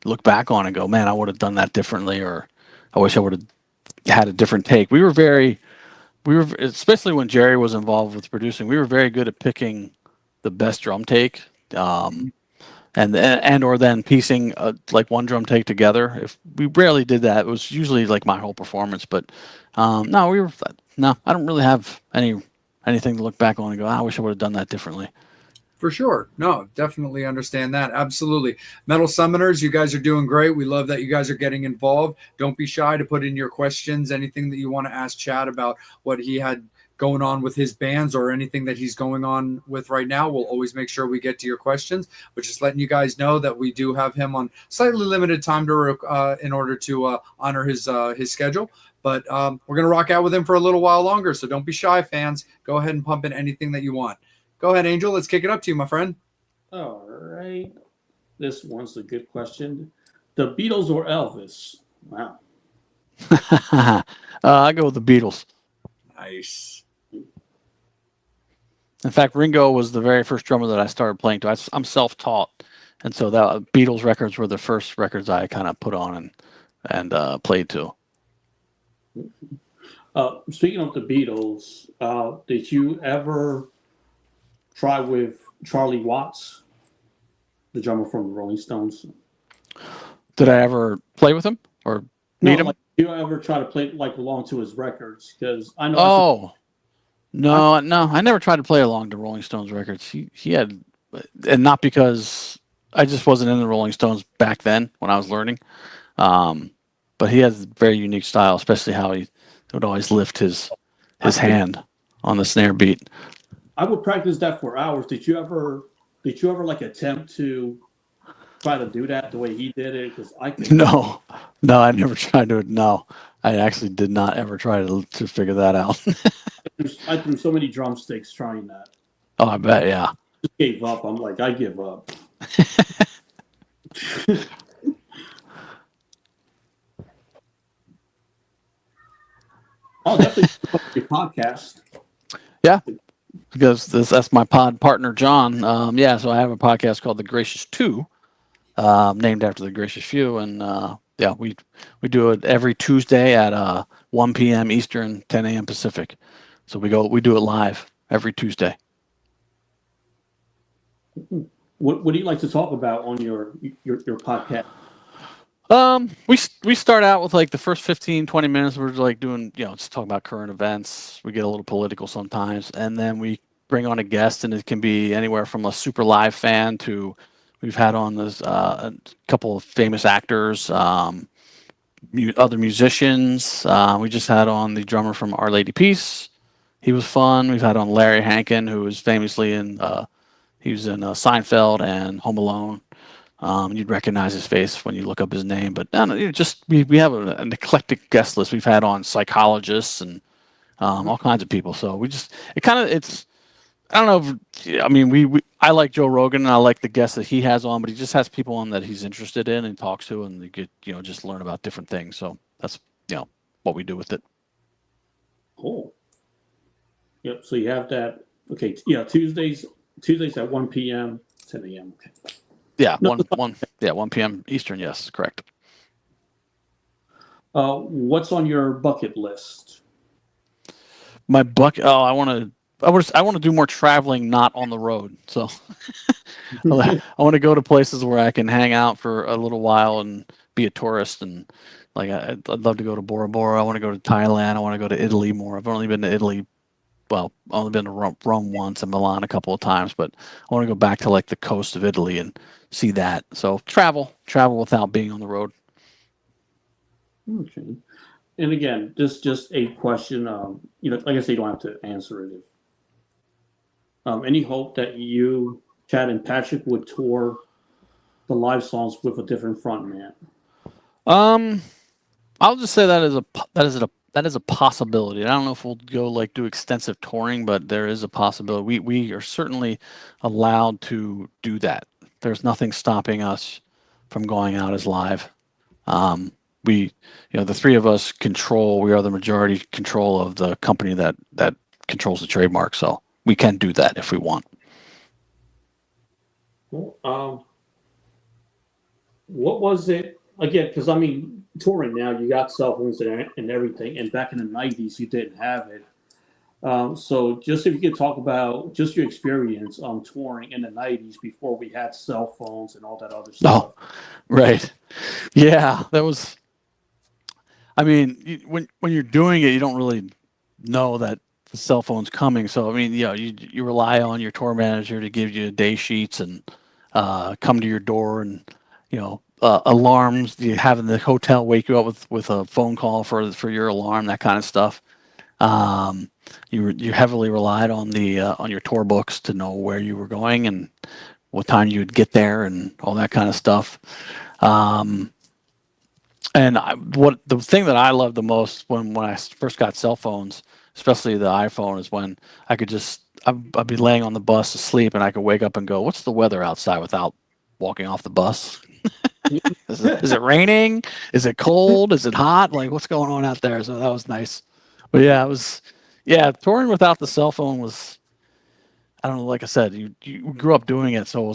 S2: look back on and go, man, I would have done that differently, or I wish I would have had a different take. We were, especially when Jerry was involved with producing, we were very good at picking the best drum take, and or then piecing like one drum take together. If we rarely did that, it was usually like my whole performance. But no, I don't really have anything to look back on and go, I wish I would have done that differently.
S1: For sure. No, definitely understand that. Absolutely. Metal Summoners, you guys are doing great. We love that you guys are getting involved. Don't be shy to put in your questions, anything that you want to ask Chad about what he had going on with his bands, or anything that he's going on with right now. We'll always make sure we get to your questions, but just letting you guys know that we do have him on slightly limited time in order to honor his schedule. But we're going to rock out with him for a little while longer. So don't be shy, fans. Go ahead and pump in anything that you want. Go ahead, Angel. Let's kick it up to you, my friend.
S4: All right. This one's a good question. The Beatles or Elvis? Wow.
S2: I go with the Beatles.
S1: Nice.
S2: In fact, Ringo was the very first drummer that I started playing to. I'm self-taught, and so the Beatles records were the first records I kind of put on and played to.
S4: Speaking of the Beatles, did you ever try with Charlie Watts, the drummer from the Rolling Stones?
S2: Did I ever play with him or meet him?
S4: Like Do you ever try to play like along to his records? Because I know.
S2: Oh, no, I never tried to play along to Rolling Stones records. He had, and not because I just wasn't in the Rolling Stones back then when I was learning. Um, but he has a very unique style, especially how he would always lift his hand on the snare beat.
S4: I would practice that for hours. Did you ever like attempt to try to do that the way he did it? Because I think
S2: No, I never tried to. No, I actually did not ever try to figure that out.
S4: I threw so many drumsticks trying that.
S2: Oh, I bet, yeah.
S4: Just gave up. I'm like, I give up. Oh, definitely your podcast.
S2: Yeah, because that's my pod partner, John. Yeah, so I have a podcast called The Gracious Two, named after the Gracious Few. And yeah, we do it every Tuesday at 1 p.m. Eastern, 10 a.m. Pacific. So we do it live every Tuesday.
S4: What do you like to talk about on your podcast?
S2: We start out with like the first 15, 20 minutes. We're like doing, just talking about current events. We get a little political sometimes, and then we bring on a guest, and it can be anywhere from a super live fan to we've had on this a couple of famous actors, other musicians. We just had on the drummer from Our Lady Peace. He was fun. We've had on Larry Hankin, who was famously he was in Seinfeld and Home Alone. You'd recognize his face when you look up his name, but just we have an eclectic guest list. We've had on psychologists and all kinds of people. So it's I don't know. I mean, I like Joe Rogan and I like the guests that he has on, but he just has people on that he's interested in and talks to, and you get just learn about different things. So that's what we do with it.
S4: Cool. Yep. So you have that. Okay. Yeah. Tuesdays at 1 p.m. 10 a.m. Okay.
S2: Yeah, 1 p.m. Eastern. Yes, correct.
S4: What's on your bucket list?
S2: My bucket. Oh, I want to do more traveling, not on the road. So I want to go to places where I can hang out for a little while and be a tourist. And like I'd love to go to Bora Bora. I want to go to Thailand. I want to go to Italy more. I've only been to Italy. Well, I've only been to Rome once and Milan a couple of times, but I want to go back to like the coast of Italy and see that. So travel without being on the road.
S4: Okay. And again, this is just a question. Like I say, you don't have to answer it. Any hope that you, Chad and Patrick, would tour the live songs with a different front man?
S2: I'll just say that is a possibility. I don't know if we'll go like do extensive touring, but there is a possibility. We are certainly allowed to do that. There's nothing stopping us from going out as live. The three of us we are the majority control of the company that controls the trademark. So we can do that if we want.
S4: Well, what was it again? Because I mean, touring now, you got cell phones and everything, and back in the 90s, you didn't have it. So just if you could talk about just your experience on touring in the 90s before we had cell phones and all that other stuff.
S2: Oh, right. Yeah, that was. I mean, when you're doing it, you don't really know that the cell phone's coming. So I mean, you rely on your tour manager to give you day sheets and come to your door and alarms. You having the hotel wake you up with a phone call for your alarm, that kind of stuff. You heavily relied on on your tour books to know where you were going and what time you would get there and all that kind of stuff. And the thing that I loved the most when I first got cell phones, especially the iPhone, is when I could I'd be laying on the bus asleep and I could wake up and go, "What's the weather outside?" without walking off the bus. Is it raining? Is it cold? Is it hot? Like, what's going on out there? So that was nice. But yeah, touring without the cell phone was, I don't know, like I said, you grew up doing it. So it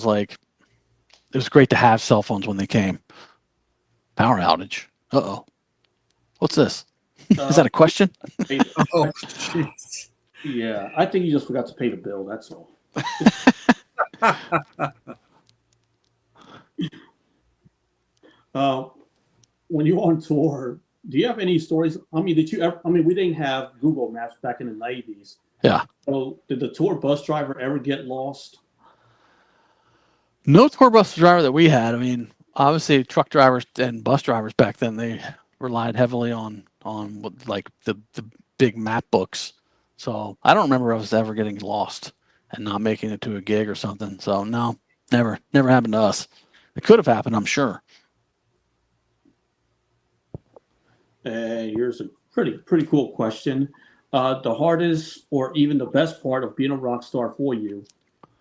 S2: was great to have cell phones when they came. Power outage. Uh-oh. What's this? Is that a question?
S1: Oh, jeez.
S4: Yeah, I think you just forgot to pay the bill. That's all. When you're on tour, Do you have any stories? I mean, did you ever? I mean, we didn't have Google Maps back in the 90s.
S2: Yeah.
S4: So, did the tour bus driver ever get lost?
S2: No tour bus driver that we had. I mean, obviously truck drivers and bus drivers back then, they relied heavily on like the big map books. So I don't remember us ever getting lost and not making it to a gig or something. So no, never happened to us. It could have happened, I'm sure.
S4: Here's a pretty cool question. The hardest or even the best part of being a rock star for you,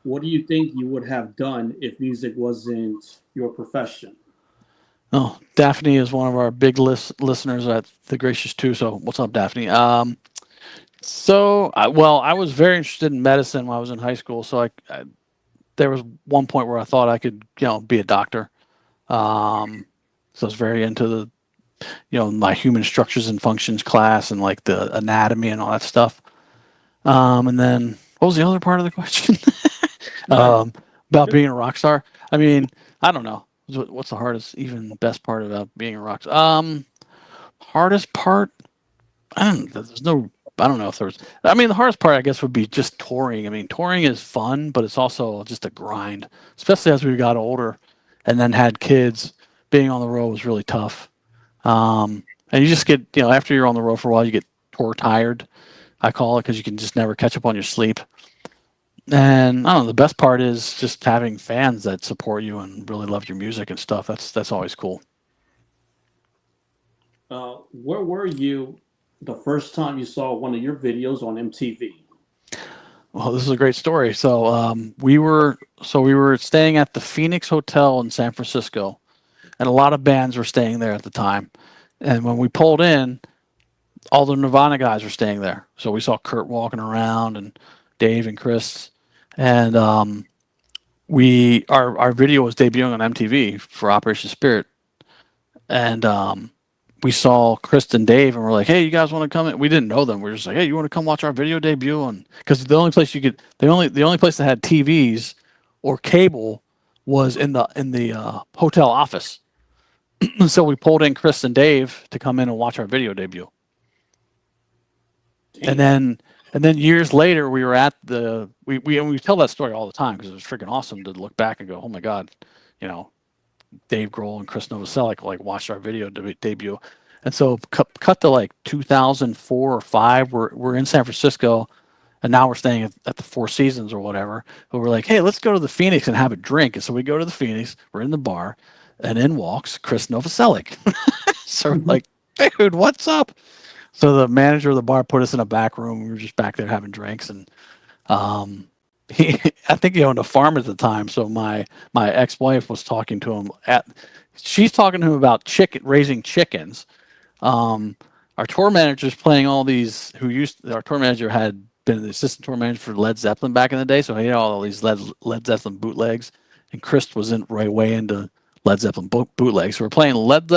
S4: what do you think you would have done if music wasn't your profession?
S2: Oh, Daphne is one of our big listeners at The Gracious too. So what's up, Daphne? I was very interested in medicine when I was in high school. So there was one point where I thought I could, be a doctor. So I was very into the, my human structures and functions class and like the anatomy and all that stuff. And then what was the other part of the question? About being a rock star. I mean, I don't know. What's the hardest, even the best part about being a rock star? Hardest part? I don't know if there's. I mean, the hardest part, I guess, would be just touring. I mean, touring is fun, but it's also just a grind, especially as we got older and then had kids. Being on the road was really tough. And you just get, after you're on the road for a while, you get tour tired, I call it, because you can just never catch up on your sleep. And I don't know, the best part is just having fans that support you and really love your music and stuff. That's always cool.
S4: Where were you the first time you saw one of your videos on MTV?
S2: Well, this is a great story. So we were staying at the Phoenix Hotel in San Francisco, and a lot of bands were staying there at the time. And when we pulled in, all the Nirvana guys were staying there. So we saw Kurt walking around and Dave and Chris. And our video was debuting on MTV for Operation Spirit. And we saw Chris and Dave and we're like, hey, you guys want to come in? We didn't know them. We were just like, hey, you want to come watch our video debut? And because the only place the only place that had TVs or cable was in the hotel office. So we pulled in Chris and Dave to come in and watch our video debut. And then years later, we were at we tell that story all the time because it was freaking awesome to look back and go, oh my God, Dave Grohl and Chris Novoselic like watched our video debut. And so cut to like 2004 or 5, we're in San Francisco, and now we're staying at the Four Seasons or whatever. But we're like, hey, let's go to the Phoenix and have a drink. And so we go to the Phoenix, we're in the bar, and in walks Chris Novoselic. So we're like, dude, what's up? So the manager of the bar put us in a back room. We were just back there having drinks, and I think he owned a farm at the time. So my ex-wife was talking to him she's talking to him about raising chickens. Our tour manager's playing all these our tour manager had been the assistant tour manager for Led Zeppelin back in the day. So he had all these Led Zeppelin bootlegs, and Chris was way into Led Zeppelin bootlegs. So we're playing Led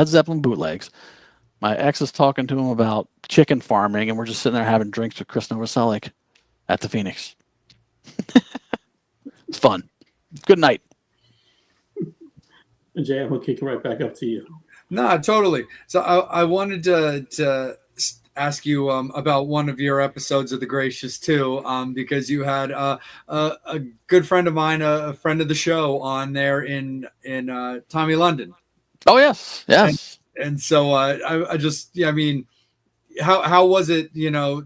S2: Zeppelin bootlegs. My ex is talking to him about chicken farming, and we're just sitting there having drinks with Chris Novoselic at the Phoenix. It's fun. Good night.
S4: Jay, I'm going to kick it right back up to you.
S1: No, totally. So I wanted to ask you about one of your episodes of The Gracious too, because you had a good friend of mine, a friend of the show, on there in Tommy London.
S2: Oh yes.
S1: And so I just, I mean, how was it,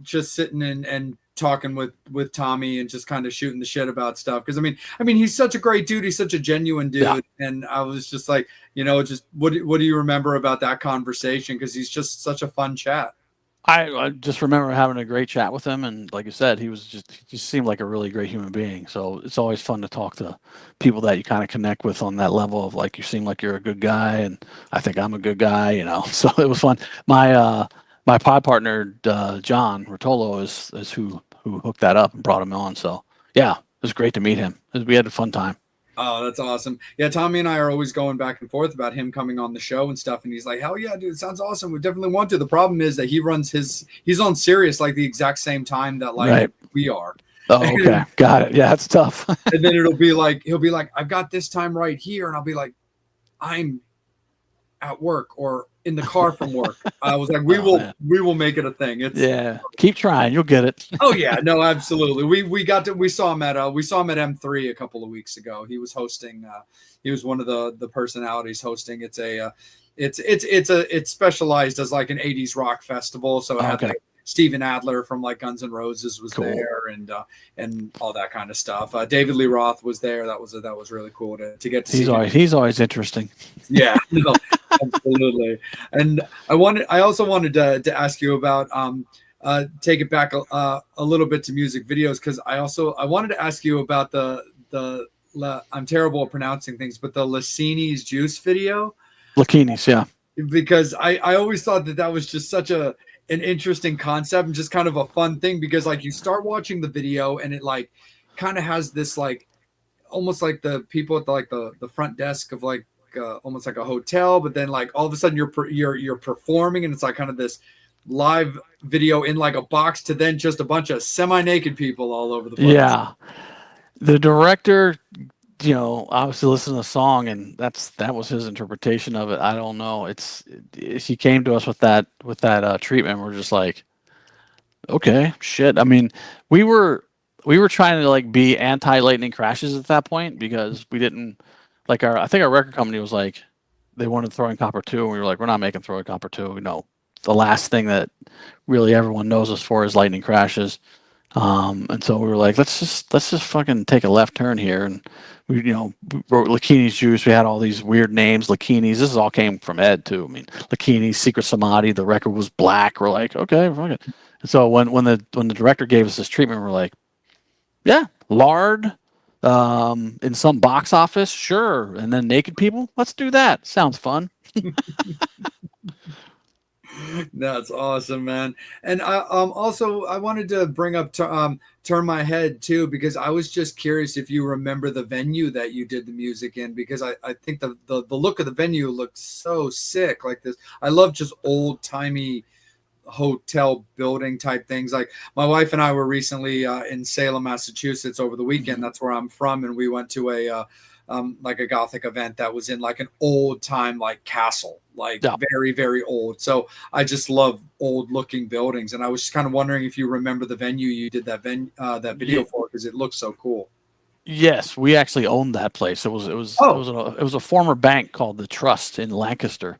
S1: just sitting and talking with Tommy and just kind of shooting the shit about stuff? Because I mean, he's such a great dude. He's such a genuine dude. Yeah. And I was just like, just what do you remember about that conversation? Because he's just such a fun chat.
S2: I just remember having a great chat with him, and like you said, he just seemed like a really great human being. So it's always fun to talk to people that you kind of connect with on that level of like, you seem like you're a good guy, and I think I'm a good guy, So it was fun. My pod partner John Rotolo is who hooked that up and brought him on. So yeah, it was great to meet him. We had a fun time.
S1: Oh, that's awesome. Yeah, Tommy and I are always going back and forth about him coming on the show and stuff. And he's like, hell yeah, dude, it sounds awesome. We definitely want to. The problem is that he's on Sirius like the exact same time that right. We are.
S2: Oh, okay. Got it. Yeah, that's tough.
S1: And then he'll be like, I've got this time right here. And I'll be like, I'm at work, or in the car from work. I was like,
S2: Man.
S1: we will make it a thing. It's
S2: Yeah, keep trying, you'll get it.
S1: oh yeah, no, absolutely. We saw him at M3 a couple of weeks ago. He was hosting. He was one of the personalities hosting. It's specialized as like an 80s rock festival. So it had
S2: Okay.
S1: like Steven Adler from like Guns N' Roses was
S2: Cool.
S1: there, and all that kind of stuff. David Lee Roth was there. That was really cool to get to see.
S2: He's always interesting.
S1: Yeah, no, absolutely. And I also wanted to ask you about take it back a little bit to music videos, because I wanted to ask you about I'm terrible at pronouncing things, but the Lassini's Juice video.
S2: Lakinis, yeah.
S1: Because I always thought that was just such an interesting concept and just kind of a fun thing, because like you start watching the video and it like kind of has this like almost like the people at the front desk of like almost like a hotel, but then like all of a sudden you're performing, and it's like kind of this live video in like a box, to then just a bunch of semi-naked people all over the place.
S2: Yeah. The director, obviously listened to the song, and that was his interpretation of it. I don't know. He came to us with that treatment. We're just like, okay, shit. I mean, we were trying to like be anti lightning crashes at that point, because we didn't like I think our record company was like, they wanted Throwing Copper 2, and we were like, we're not making Throwing Copper 2. The last thing that really everyone knows us for is lightning crashes. And so we were like, let's just fucking take a left turn here. And we wrote Lakini's Juice. We had all these weird names, Lakinis. This all came from Ed too. I mean, Lakini's Secret Samadhi. The record was black. We're like, okay, fuck it. And so when the director gave us this treatment, we're like, yeah, lard, in some box office, sure. And then naked people, let's do that. Sounds fun.
S1: That's awesome, man. And I also I wanted to bring up Turn My Head too, because I was just curious if you remember the venue that you did the music in, because I think the look of the venue looks so sick. Like this, I love just old timey hotel building type things. Like my wife and I were recently in Salem, Massachusetts over the weekend. That's where I'm from, and we went to a like a Gothic event that was in like an old time like castle, like very, very old. So I just love old looking buildings, and I was just kind of wondering if you remember the venue you did that video for, because it looks so cool.
S2: Yes, we actually owned that place. It was a former bank called the Trust in Lancaster,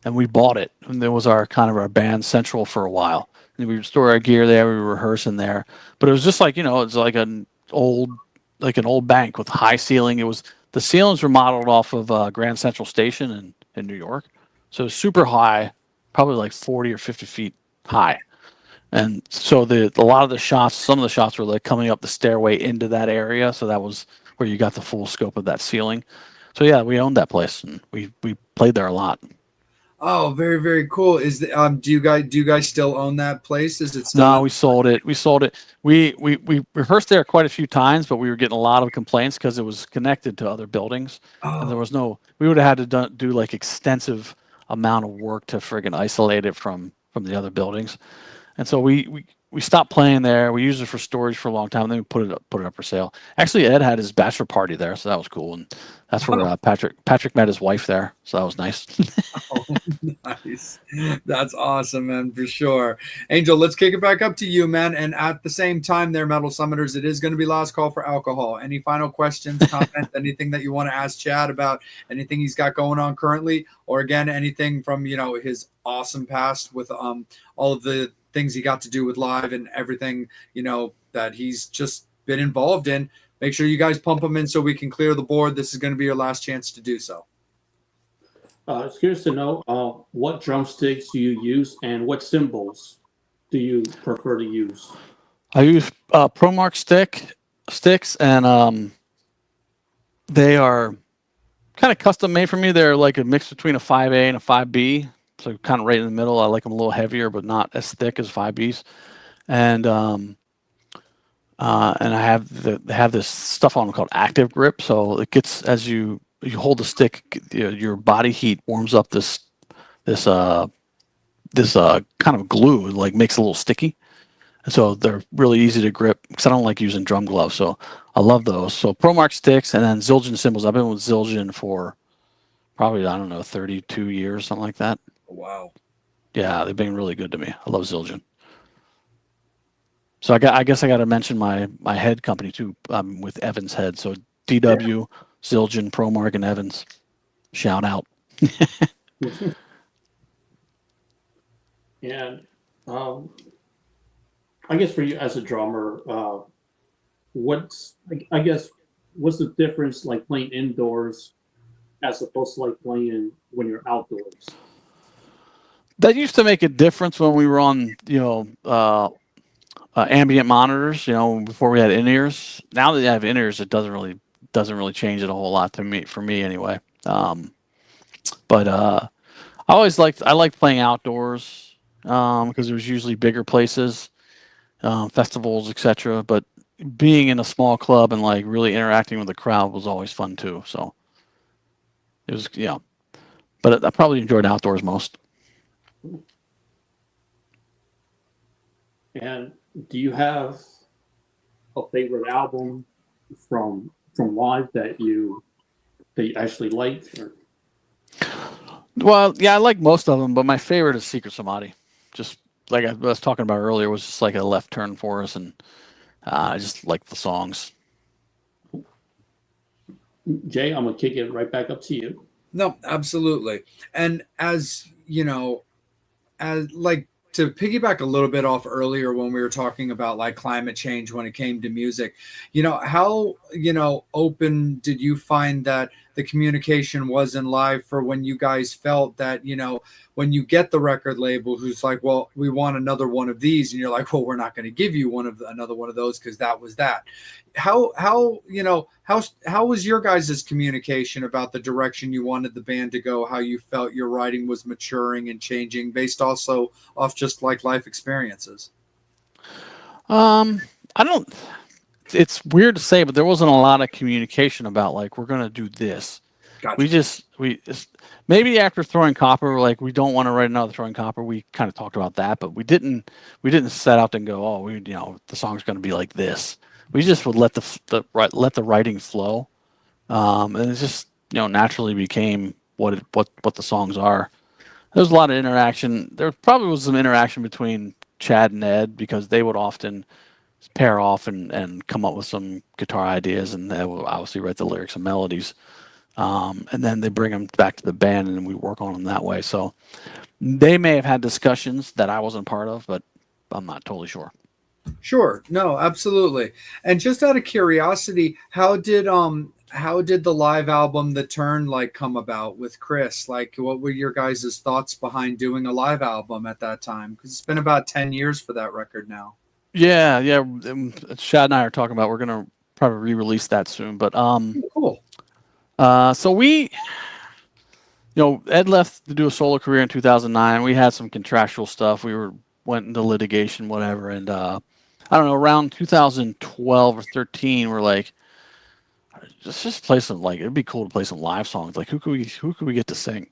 S2: and we bought it. And it was our our band central for a while. And we would store our gear there. We were rehearsing there, but it was just like it's like an old bank with high ceiling. The ceilings were modeled off of Grand Central Station in New York. So super high, probably like 40 or 50 feet high. And so a lot of the shots, some of the shots were like coming up the stairway into that area. So that was where you got the full scope of that ceiling. So yeah, we owned that place, and we played there a lot.
S1: Oh, very, very cool. Is do you guys still own that place? Is it still?
S2: No, we sold it. We rehearsed there quite a few times, but we were getting a lot of complaints because it was connected to other buildings.
S1: Oh.
S2: And there was we would have had to do like extensive amount of work to friggin' isolate it from the other buildings. And so we stopped playing there. We used it for storage for a long time, and then we put it up for sale. Actually, Ed had his bachelor party there, so that was cool. And that's where Patrick met his wife there, so that was nice.
S1: Oh, nice. That's awesome, man, for sure. Angel, let's kick it back up to you, man. And at the same time there, Metal Summoners, it is going to be last call for alcohol. Any final questions, comments, anything that you want to ask Chad about anything he's got going on currently, or again, anything from his awesome past with all of the things he got to do with live and everything that he's just been involved in. Make sure you guys pump him in so we can clear the board. This is going to be your last chance to do so.
S4: It's curious to know what drumsticks do you use, and what cymbals do you prefer to use?
S2: I use ProMark sticks, and they are kind of custom made for me. They're like a mix between a 5A and a 5B, so kind of right in the middle. I like them a little heavier, but not as thick as 5Bs. And I have this stuff on them called active grip. So it gets, as you hold the stick, your body heat warms up this kind of glue. It like makes it a little sticky. And so they're really easy to grip, because I don't like using drum gloves. So I love those. So ProMark sticks, and then Zildjian cymbals. I've been with Zildjian for probably, 32 years, something like that.
S1: Wow.
S2: Yeah, they've been really good to me. I love Zildjian. So I guess I got to mention my head company too. With Evans Head. So DW, Zildjian, ProMark, and Evans. Shout out.
S4: And I guess for you as a drummer, I guess what's the difference like playing indoors as opposed to like playing when you're outdoors?
S2: That used to make a difference when we were on, ambient monitors. Before we had in ears. Now that you have in ears, it doesn't really change it a whole lot for me anyway. But I liked playing outdoors because there was usually bigger places, festivals, etc. But being in a small club and like really interacting with the crowd was always fun too. So it was, but I probably enjoyed outdoors most.
S4: And do you have a favorite album from live that you actually liked? Or?
S2: Well, yeah, I like most of them, but my favorite is Secret Samadhi. Just like I was talking about earlier, was just like a left turn for us, and I just like the songs.
S4: Jay, I'm gonna kick it right back up to you.
S1: No, absolutely. And as you know, as like to piggyback a little bit off earlier when we were talking about like climate change when it came to music, how open did you find that the communication was in live for when you guys felt that when you get the record label who's like, well, we want another one of these, and you're like, well, we're not going to give you another one of those because that was that. How was your guys' communication about the direction you wanted the band to go, how you felt your writing was maturing and changing based also off just like life experiences?
S2: I don't. It's weird to say, but there wasn't a lot of communication about like we're gonna do this.
S1: Gotcha.
S2: We maybe after Throwing Copper, like we don't want to write another Throwing Copper. We kind of talked about that, but we didn't set out and go, oh, the song's gonna be like this. We just would let the writing flow, and it just naturally became what the songs are. There was a lot of interaction. There probably was some interaction between Chad and Ed because they would often pair off and come up with some guitar ideas, and they will obviously write the lyrics and melodies. And then they bring them back to the band, and we work on them that way. So they may have had discussions that I wasn't part of, but I'm not totally sure.
S1: Sure. No, absolutely. And just out of curiosity, how did the live album The Turn like come about with Chris? Like what were your guys' thoughts behind doing a live album at that time? Because it's been about 10 years for that record now.
S2: Yeah. Chad and I are talking about we're gonna probably re-release that soon. But
S1: Cool.
S2: So we, Ed left to do a solo career in 2009. We had some contractual stuff. Went into litigation, whatever, and I don't know. Around 2012 or 13, we're like, just play some it'd be cool to play some live songs. Like who could we get to sing?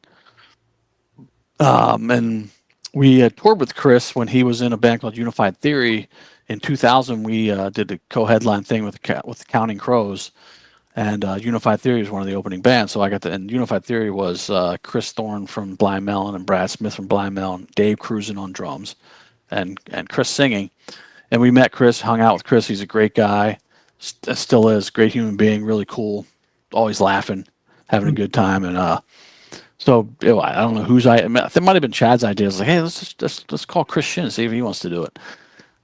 S2: And we toured with Chris when he was in a band called Unified Theory. In 2000, we did a co-headline thing with the Counting Crows, and Unified Theory was one of the opening bands. So and Unified Theory was Chris Thorne from Blind Melon and Brad Smith from Blind Melon, Dave Cruzen on drums, and Chris singing. And we met Chris, hung out with Chris. He's a great guy, still is, great human being, really cool, always laughing, having a good time. And so I don't know whose I think it might have been Chad's idea. I was like, hey, let's call Chris Shin and see if he wants to do it.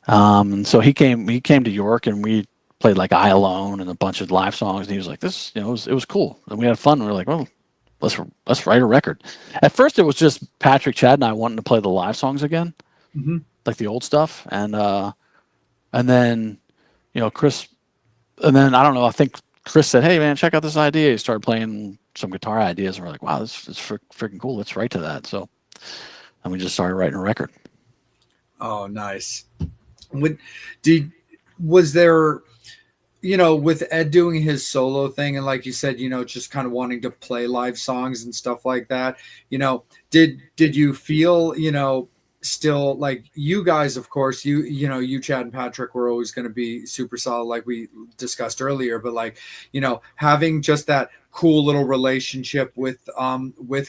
S2: And so he came to York, and we played like I Alone and a bunch of live songs. And he was like, this, it was cool, and we had fun. And we were like, well, let's write a record. At first, it was just Patrick, Chad, and I wanting to play the live songs again, like the old stuff, and then, Chris, and then I don't know. I think Chris said, "Hey, man, check out this idea." He started playing some guitar ideas, and we're like, "Wow, this is freaking cool. Let's write to that." So, and we just started writing a record.
S1: Oh, nice. Was there, with Ed doing his solo thing, and like you said, just kind of wanting to play live songs and stuff like that, did you feel, still, like, you guys, of course, you Chad and Patrick were always going to be super solid, like we discussed earlier, but like, having just that cool little relationship with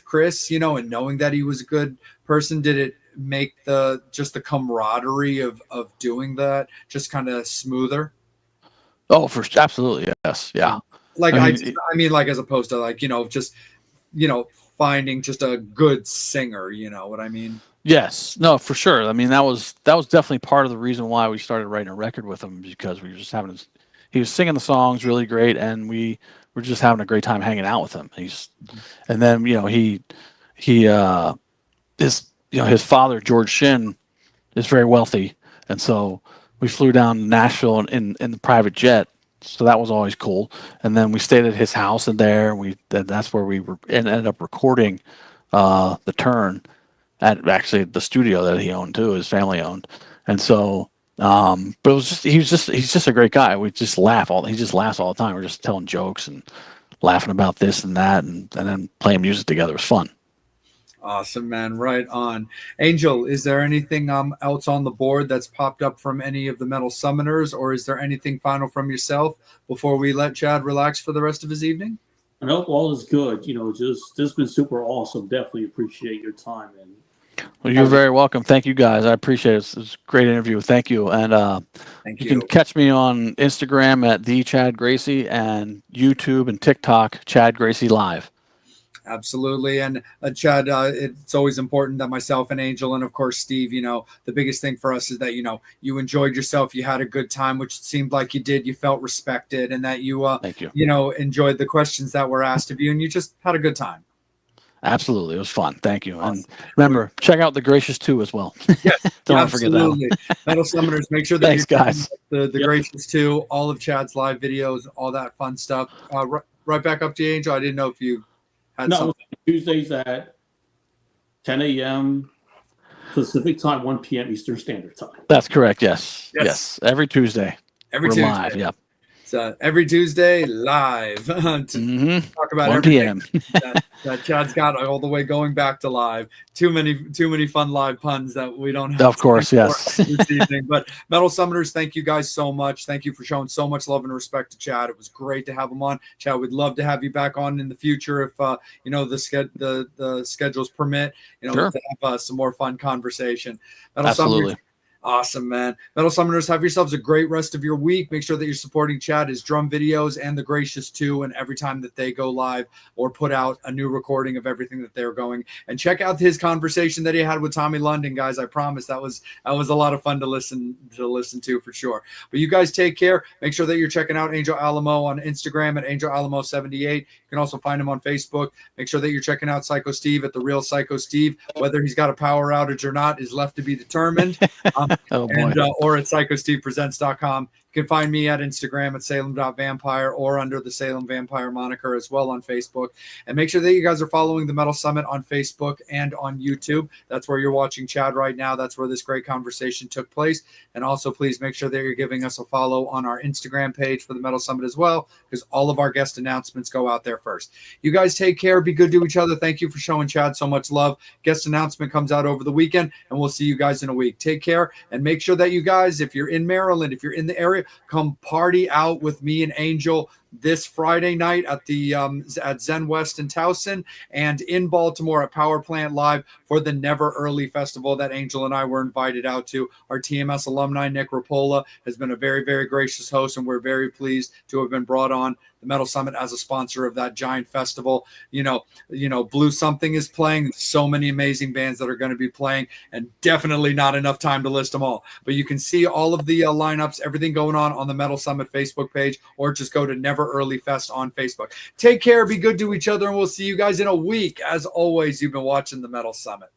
S1: Chris, and knowing that he was a good person, did it make the camaraderie of doing that just kind of smoother?
S2: Oh, absolutely, yes, yeah.
S1: Like, I mean, like, as opposed to, like, just finding just a good singer, you know what I mean?
S2: Yes, no, for sure. I mean, that was definitely part of the reason why we started writing a record with him, because we were just having he was singing the songs really great, and we were just having a great time hanging out with him. And then his father, George Shin, is very wealthy, and so we flew down to Nashville in the private jet. So that was always cool. And then we stayed at his house, and that's where we ended up recording The Turn at actually the studio that he owned too, his family owned. And so, but it was he's just a great guy. He just laughs all the time. We're just telling jokes and laughing about this and that, and then playing music together. It was fun.
S1: Awesome, man. Right on. Angel, is there anything else on the board that's popped up from any of the Metal Summoners, or is there anything final from yourself before we let Chad relax for the rest of his evening?
S4: I hope all is good. Just this has been super awesome. Definitely appreciate your time. And
S2: well, you're very welcome. Thank you, guys. I appreciate it. It was a great interview. Thank you. And
S1: Thank
S2: you can catch me on Instagram at the Chad Gracey, and YouTube and TikTok Chad Gracey Live.
S1: Absolutely. And Chad, it's always important that myself and Angel, and of course Steve, the biggest thing for us is that you enjoyed yourself, you had a good time, which it seemed like you did, you felt respected, and that you
S2: Thank you.
S1: Enjoyed the questions that were asked of you, and you just had a good time.
S2: Absolutely. It was fun. Thank you.
S1: Awesome.
S2: And remember, check out The Gracious 2 as well.
S1: Yes,
S2: Don't forget that one.
S1: Metal Summoners, make sure that
S2: Thanks, guys.
S1: The Gracious 2, all of Chad's live videos, all that fun stuff. Right back up to you, Angel. I didn't know if you had something.
S4: Tuesdays at 10 a.m. Pacific time, 1 p.m. Eastern Standard Time.
S2: That's correct. Yes. Every Tuesday.
S1: We're
S2: Tuesday. Live. Yep.
S1: So every Tuesday live to talk about
S2: 1
S1: everything
S2: p.m.
S1: that Chad's got all the way going back to live. Too many fun live puns that we don't have.
S2: Of course, yes.
S1: This evening. But Metal Summoners, thank you guys so much. Thank you for showing so much love and respect to Chad. It was great to have him on. Chad, we'd love to have you back on in the future if the schedules permit.
S2: Sure.
S1: To have some more fun conversation.
S2: Metal Absolutely.
S1: Summoners, awesome, man. Metal Summoners, have yourselves a great rest of your week. Make sure that you're supporting Chad, his drum videos, and the Gracious 2, and every time that they go live or put out a new recording of everything that they're going. And check out his conversation that he had with Tommy London, guys. I promise that was a lot of fun to listen to for sure. But you guys take care. Make sure that you're checking out Angel Alamo on Instagram at Angel Alamo 78. You can also find him on Facebook. Make sure that you're checking out Psycho Steve at The Real Psycho Steve. Whether he's got a power outage or not is left to be determined.
S2: Oh,
S1: or at psychostevepresents.com. You can find me at Instagram at Salem.vampire or under the Salem Vampire moniker as well on Facebook. And make sure that you guys are following the Metal Summit on Facebook and on YouTube. That's where you're watching Chad right now. That's where this great conversation took place. And also, please make sure that you're giving us a follow on our Instagram page for the Metal Summit as well, because all of our guest announcements go out there first. You guys take care. Be good to each other. Thank you for showing Chad so much love. Guest announcement comes out over the weekend, and we'll see you guys in a week. Take care, and make sure that you guys, if you're in Maryland, if you're in the area, come party out with me and Angel this Friday night at the at Zen West in Towson, and in Baltimore at Power Plant Live for the Never Early Festival that Angel and I were invited out to. Our TMS alumni, Nick Rapola, has been a very, very gracious host, and we're very pleased to have been brought on the Metal Summit as a sponsor of that giant festival. Blue Something is playing. So many amazing bands that are going to be playing, and definitely not enough time to list them all. But you can see all of the lineups, everything going on the Metal Summit Facebook page, or just go to Never Early Fest on Facebook. Take care, be good to each other, and we'll see you guys in a week. As always, you've been watching the Metal Summit.